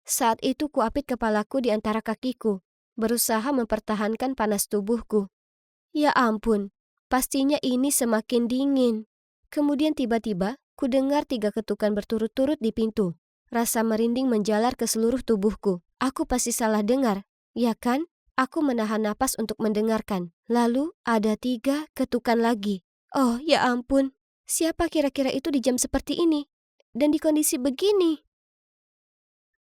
Saat itu kuapit kepalaku di antara kakiku, berusaha mempertahankan panas tubuhku. Ya ampun, pastinya ini semakin dingin. Kemudian tiba-tiba, ku dengar 3 ketukan berturut-turut di pintu. Rasa merinding menjalar ke seluruh tubuhku. Aku pasti salah dengar, ya kan? Aku menahan napas untuk mendengarkan. Lalu ada 3 ketukan lagi. Oh ya ampun, siapa kira-kira itu di jam seperti ini? Dan di kondisi begini?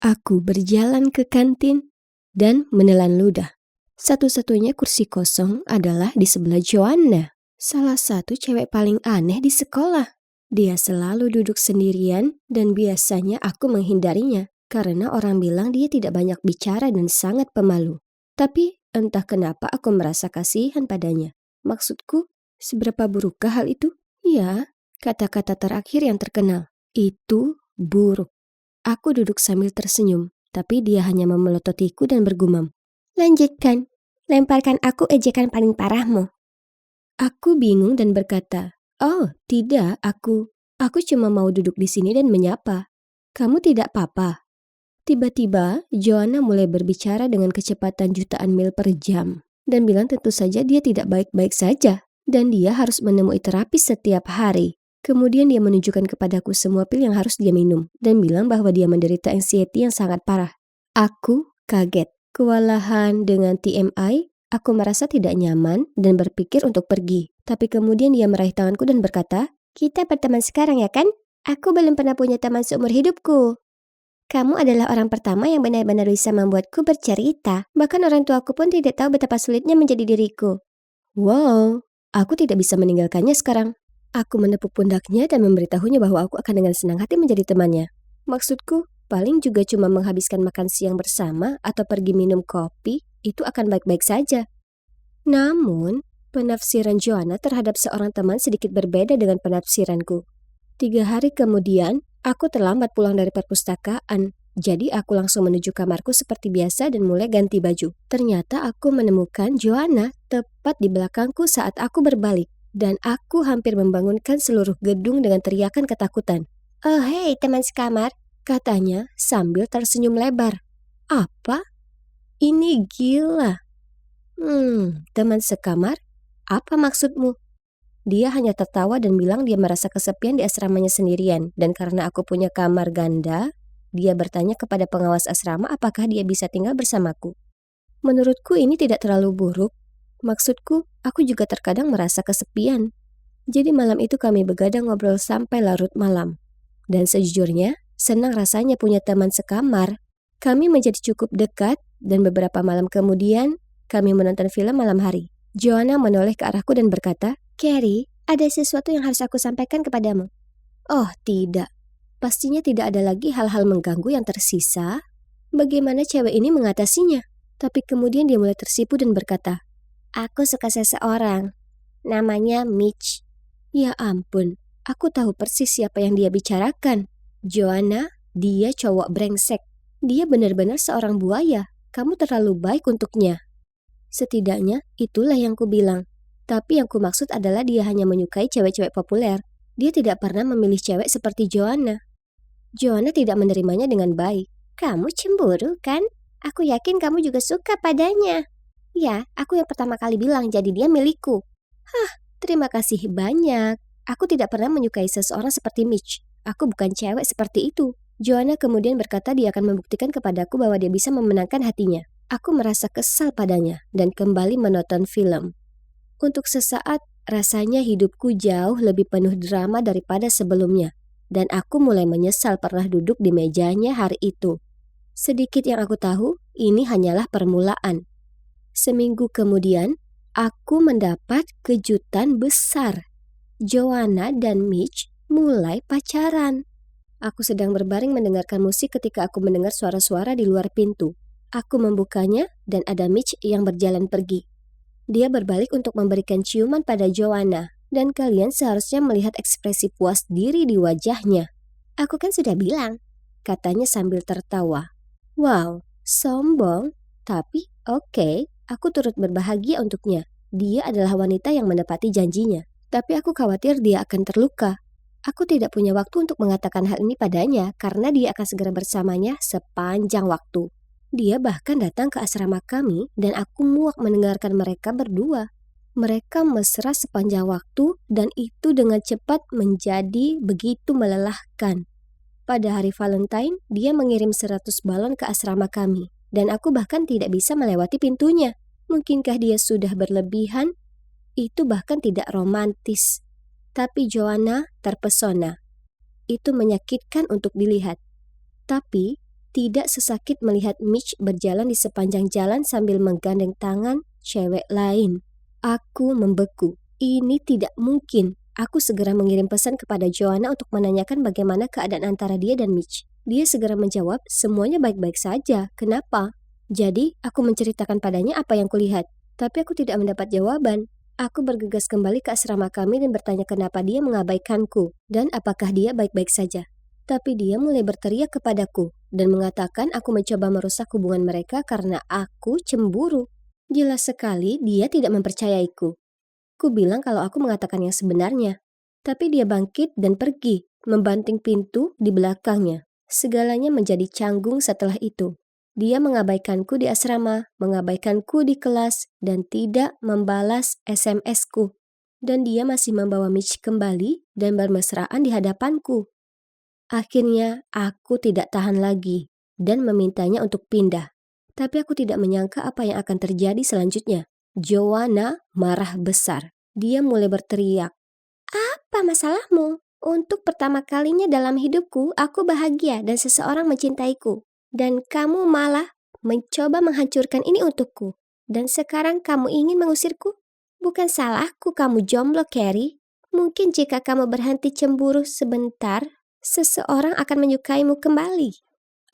Aku berjalan ke kantin dan menelan ludah. Satu-satunya kursi kosong adalah di sebelah Joanna, salah satu cewek paling aneh di sekolah. Dia selalu duduk sendirian dan biasanya aku menghindarinya karena orang bilang dia tidak banyak bicara dan sangat pemalu. Tapi entah kenapa aku merasa kasihan padanya. Maksudku, seberapa burukkah hal itu? Ya, kata-kata terakhir yang terkenal. Itu buruk. Aku duduk sambil tersenyum, tapi dia hanya memelototiku dan bergumam. Lanjutkan, lemparkan aku ejekan paling parahmu. Aku bingung dan berkata, oh tidak, aku cuma mau duduk di sini dan menyapa. Kamu tidak apa-apa. Tiba-tiba, Joanna mulai berbicara dengan kecepatan jutaan mil per jam, dan bilang tentu saja dia tidak baik-baik saja, dan dia harus menemui terapi setiap hari. Kemudian dia menunjukkan kepadaku semua pil yang harus dia minum, dan bilang bahwa dia menderita anxiety yang sangat parah. Aku kaget. Kewalahan dengan TMI, aku merasa tidak nyaman dan berpikir untuk pergi. Tapi kemudian dia meraih tanganku dan berkata, kita berteman sekarang ya kan? Aku belum pernah punya teman seumur hidupku. Kamu adalah orang pertama yang benar-benar bisa membuatku bercerita. Bahkan orang tuaku pun tidak tahu betapa sulitnya menjadi diriku. Wow, aku tidak bisa meninggalkannya sekarang. Aku menepuk pundaknya dan memberitahunya bahwa aku akan dengan senang hati menjadi temannya. Maksudku, paling juga cuma menghabiskan makan siang bersama atau pergi minum kopi, itu akan baik-baik saja. Namun, penafsiran Joanna terhadap seorang teman sedikit berbeda dengan penafsiranku. 3 hari kemudian, aku terlambat pulang dari perpustakaan. Jadi aku langsung menuju kamarku seperti biasa dan mulai ganti baju. Ternyata aku menemukan Joanna tepat di belakangku saat aku berbalik. Dan aku hampir membangunkan seluruh gedung dengan teriakan ketakutan. Oh hei teman sekamar, katanya sambil tersenyum lebar. Apa? Ini gila. Teman sekamar? Apa maksudmu? Dia hanya tertawa dan bilang dia merasa kesepian di asramanya sendirian. Dan karena aku punya kamar ganda, dia bertanya kepada pengawas asrama apakah dia bisa tinggal bersamaku. Menurutku ini tidak terlalu buruk. Maksudku, aku juga terkadang merasa kesepian. Jadi malam itu kami begadang ngobrol sampai larut malam. Dan sejujurnya, senang rasanya punya teman sekamar. Kami menjadi cukup dekat dan beberapa malam kemudian, kami menonton film malam hari. Joanna menoleh ke arahku dan berkata, Carrie, ada sesuatu yang harus aku sampaikan kepadamu. Oh tidak, pastinya tidak ada lagi hal-hal mengganggu yang tersisa. Bagaimana cewek ini mengatasinya? Tapi kemudian dia mulai tersipu dan berkata, aku suka seseorang. Namanya Mitch. Ya ampun, aku tahu persis siapa yang dia bicarakan. Joanna, dia cowok brengsek. Dia benar-benar seorang buaya. Kamu terlalu baik untuknya. Setidaknya, itulah yang ku bilang. Tapi yang ku maksud adalah dia hanya menyukai cewek-cewek populer. Dia tidak pernah memilih cewek seperti Joanna. Joanna tidak menerimanya dengan baik. Kamu cemburu, kan? Aku yakin kamu juga suka padanya. Ya, aku yang pertama kali bilang jadi dia milikku. Terima kasih banyak. Aku tidak pernah menyukai seseorang seperti Mitch. Aku bukan cewek seperti itu. Joanna kemudian berkata dia akan membuktikan kepadaku bahwa dia bisa memenangkan hatinya. Aku merasa kesal padanya dan kembali menonton film. Untuk sesaat, rasanya hidupku jauh lebih penuh drama daripada sebelumnya. Dan aku mulai menyesal pernah duduk di mejanya hari itu. Sedikit yang aku tahu, ini hanyalah permulaan. Seminggu kemudian, aku mendapat kejutan besar. Joanna dan Mitch mulai pacaran. Aku sedang berbaring mendengarkan musik ketika aku mendengar suara-suara di luar pintu. Aku membukanya dan ada Mitch yang berjalan pergi. Dia berbalik untuk memberikan ciuman pada Joanna. Dan kalian seharusnya melihat ekspresi puas diri di wajahnya. Aku kan sudah bilang, katanya sambil tertawa. Wow, sombong, tapi oke, aku turut berbahagia untuknya. Dia adalah wanita yang menepati janjinya. Tapi aku khawatir dia akan terluka. Aku tidak punya waktu untuk mengatakan hal ini padanya karena dia akan segera bersamanya sepanjang waktu. Dia bahkan datang ke asrama kami dan aku muak mendengarkan mereka berdua. Mereka mesra sepanjang waktu dan itu dengan cepat menjadi begitu melelahkan. Pada hari Valentine, dia mengirim 100 balon ke asrama kami dan aku bahkan tidak bisa melewati pintunya. Mungkinkah dia sudah berlebihan? Itu bahkan tidak romantis. Tapi Joanna terpesona. Itu menyakitkan untuk dilihat. Tapi tidak sesakit melihat Mitch berjalan di sepanjang jalan sambil menggandeng tangan cewek lain. Aku membeku. Ini tidak mungkin. Aku segera mengirim pesan kepada Joanna untuk menanyakan bagaimana keadaan antara dia dan Mitch. Dia segera menjawab, semuanya baik-baik saja. Kenapa? Jadi, aku menceritakan padanya apa yang kulihat. Tapi aku tidak mendapat jawaban. Aku bergegas kembali ke asrama kami dan bertanya kenapa dia mengabaikanku dan apakah dia baik-baik saja. Tapi dia mulai berteriak kepadaku dan mengatakan aku mencoba merusak hubungan mereka karena aku cemburu. Jelas sekali dia tidak mempercayaiku. Ku bilang kalau aku mengatakan yang sebenarnya. Tapi dia bangkit dan pergi, membanting pintu di belakangnya. Segalanya menjadi canggung setelah itu. Dia mengabaikanku di asrama, mengabaikanku di kelas, dan tidak membalas SMS-ku. Dan dia masih membawa Mitch kembali dan bermesraan di hadapanku. Akhirnya, aku tidak tahan lagi dan memintanya untuk pindah. Tapi aku tidak menyangka apa yang akan terjadi selanjutnya. Joanna marah besar. Dia mulai berteriak. Apa masalahmu? Untuk pertama kalinya dalam hidupku, aku bahagia dan seseorang mencintaiku. Dan kamu malah mencoba menghancurkan ini untukku. Dan sekarang kamu ingin mengusirku? Bukan salahku kamu jomblo, Carrie. Mungkin jika kamu berhenti cemburu sebentar, seseorang akan menyukaimu kembali.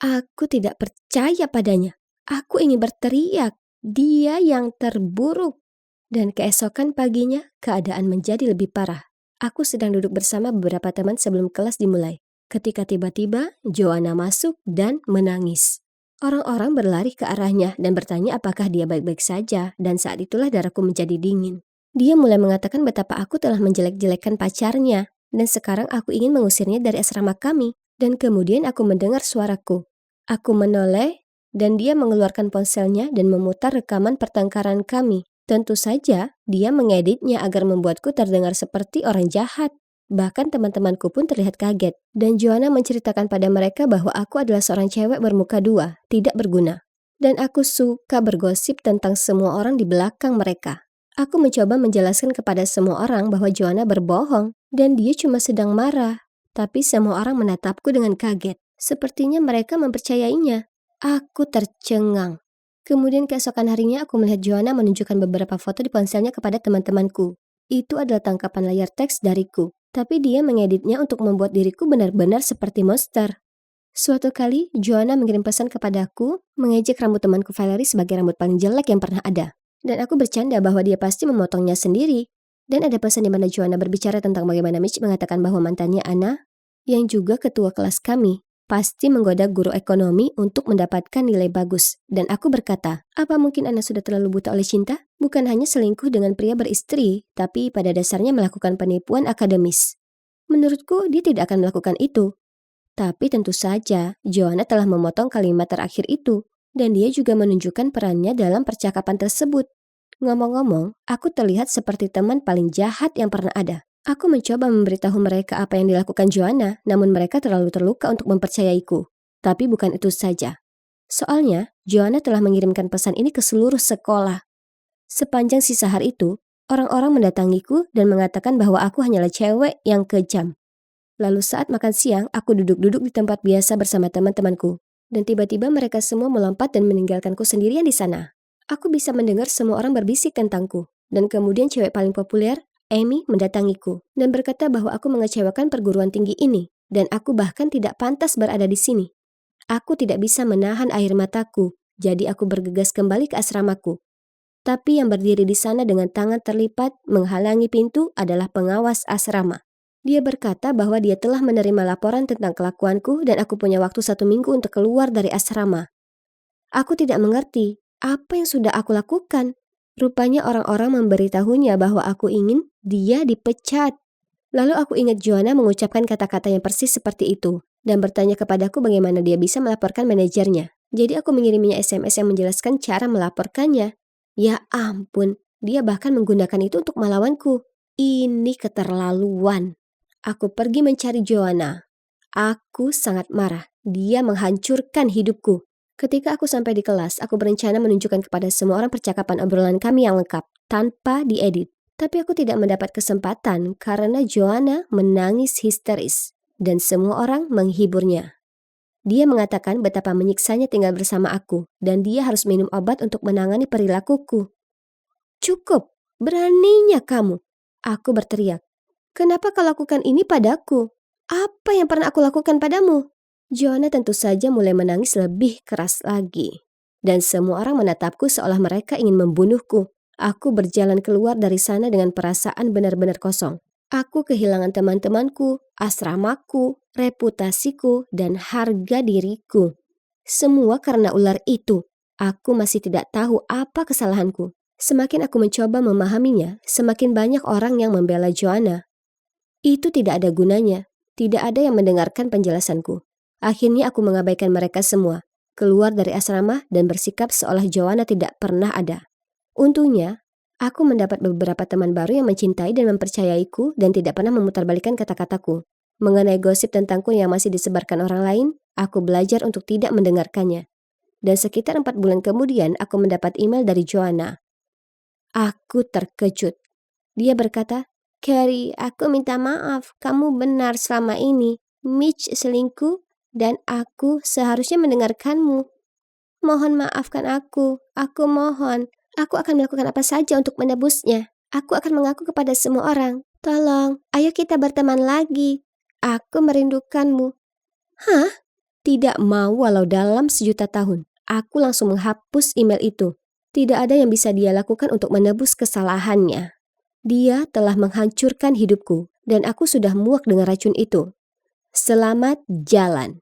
Aku tidak percaya padanya. Aku ingin berteriak, dia yang terburuk. Dan keesokan paginya, keadaan menjadi lebih parah. Aku sedang duduk bersama beberapa teman sebelum kelas dimulai. Ketika tiba-tiba, Joanna masuk dan menangis. Orang-orang berlari ke arahnya dan bertanya apakah dia baik-baik saja, dan saat itulah darahku menjadi dingin. Dia mulai mengatakan betapa aku telah menjelek-jelekan pacarnya, dan sekarang aku ingin mengusirnya dari asrama kami. Dan kemudian aku mendengar suaraku. Aku menoleh, dan dia mengeluarkan ponselnya dan memutar rekaman pertengkaran kami. Tentu saja, dia mengeditnya agar membuatku terdengar seperti orang jahat. Bahkan teman-temanku pun terlihat kaget. Dan Joanna menceritakan pada mereka bahwa aku adalah seorang cewek bermuka dua, tidak berguna. Dan aku suka bergosip tentang semua orang di belakang mereka. Aku mencoba menjelaskan kepada semua orang bahwa Joanna berbohong, dan dia cuma sedang marah. Tapi semua orang menatapku dengan kaget. Sepertinya mereka mempercayainya. Aku tercengang. Kemudian keesokan harinya aku melihat Joanna menunjukkan beberapa foto di ponselnya kepada teman-temanku. Itu adalah tangkapan layar teks dariku. Tapi dia mengeditnya untuk membuat diriku benar-benar seperti monster. Suatu kali, Joanna mengirim pesan kepadaku, mengejek rambut temanku Valerie sebagai rambut paling jelek yang pernah ada. Dan aku bercanda bahwa dia pasti memotongnya sendiri. Dan ada pesan di mana Joanna berbicara tentang bagaimana Mitch mengatakan bahwa mantannya Anna, yang juga ketua kelas kami, pasti menggoda guru ekonomi untuk mendapatkan nilai bagus. Dan aku berkata, apa mungkin Anna sudah terlalu buta oleh cinta? Bukan hanya selingkuh dengan pria beristri, tapi pada dasarnya melakukan penipuan akademis. Menurutku, dia tidak akan melakukan itu. Tapi tentu saja, Joanna telah memotong kalimat terakhir itu. Dan dia juga menunjukkan perannya dalam percakapan tersebut. Ngomong-ngomong, aku terlihat seperti teman paling jahat yang pernah ada. Aku mencoba memberitahu mereka apa yang dilakukan Joanna, namun mereka terlalu terluka untuk mempercayaiku. Tapi bukan itu saja. Soalnya, Joanna telah mengirimkan pesan ini ke seluruh sekolah. Sepanjang sisa hari itu, orang-orang mendatangiku dan mengatakan bahwa aku hanyalah cewek yang kejam. Lalu saat makan siang, aku duduk-duduk di tempat biasa bersama teman-temanku. Dan tiba-tiba mereka semua melompat dan meninggalkanku sendirian di sana. Aku bisa mendengar semua orang berbisik tentangku. Dan kemudian cewek paling populer, Amy, mendatangiku dan berkata bahwa aku mengecewakan perguruan tinggi ini dan aku bahkan tidak pantas berada di sini. Aku tidak bisa menahan air mataku, jadi aku bergegas kembali ke asramaku. Tapi yang berdiri di sana dengan tangan terlipat menghalangi pintu adalah pengawas asrama. Dia berkata bahwa dia telah menerima laporan tentang kelakuanku dan aku punya waktu 1 minggu untuk keluar dari asrama. Aku tidak mengerti apa yang sudah aku lakukan. Rupanya orang-orang memberitahunya bahwa aku ingin dia dipecat. Lalu aku ingat Joanna mengucapkan kata-kata yang persis seperti itu dan bertanya kepadaku bagaimana dia bisa melaporkan manajernya. Jadi aku mengiriminya SMS yang menjelaskan cara melaporkannya. Ya ampun, dia bahkan menggunakan itu untuk melawanku. Ini keterlaluan. Aku pergi mencari Joanna. Aku sangat marah. Dia menghancurkan hidupku. Ketika aku sampai di kelas, aku berencana menunjukkan kepada semua orang percakapan obrolan kami yang lengkap, tanpa diedit. Tapi aku tidak mendapat kesempatan karena Joanna menangis histeris dan semua orang menghiburnya. Dia mengatakan betapa menyiksanya tinggal bersama aku dan dia harus minum obat untuk menangani perilakuku. Cukup, beraninya kamu. Aku berteriak. Kenapa kau lakukan ini padaku? Apa yang pernah aku lakukan padamu? Joanna tentu saja mulai menangis lebih keras lagi. Dan semua orang menatapku seolah mereka ingin membunuhku. Aku berjalan keluar dari sana dengan perasaan benar-benar kosong. Aku kehilangan teman-temanku, asramaku, reputasiku, dan harga diriku. Semua karena ular itu. Aku masih tidak tahu apa kesalahanku. Semakin aku mencoba memahaminya, semakin banyak orang yang membela Joanna. Itu tidak ada gunanya. Tidak ada yang mendengarkan penjelasanku. Akhirnya aku mengabaikan mereka semua, keluar dari asrama dan bersikap seolah Joanna tidak pernah ada. Untungnya, aku mendapat beberapa teman baru yang mencintai dan mempercayaiku dan tidak pernah memutarbalikkan kata-kataku. Mengenai gosip tentangku yang masih disebarkan orang lain, aku belajar untuk tidak mendengarkannya. Dan sekitar 4 bulan kemudian, aku mendapat email dari Joanna. Aku terkejut. Dia berkata, Carrie, aku minta maaf, kamu benar selama ini. Mitch selingkuh dan aku seharusnya mendengarkanmu. Mohon maafkan aku mohon. Aku akan melakukan apa saja untuk menebusnya. Aku akan mengaku kepada semua orang. Tolong, ayo kita berteman lagi. Aku merindukanmu. Hah? Tidak mau walau dalam 1.000.000 tahun. Aku langsung menghapus email itu. Tidak ada yang bisa dia lakukan untuk menebus kesalahannya. Dia telah menghancurkan hidupku dan aku sudah muak dengan racun itu. Selamat jalan.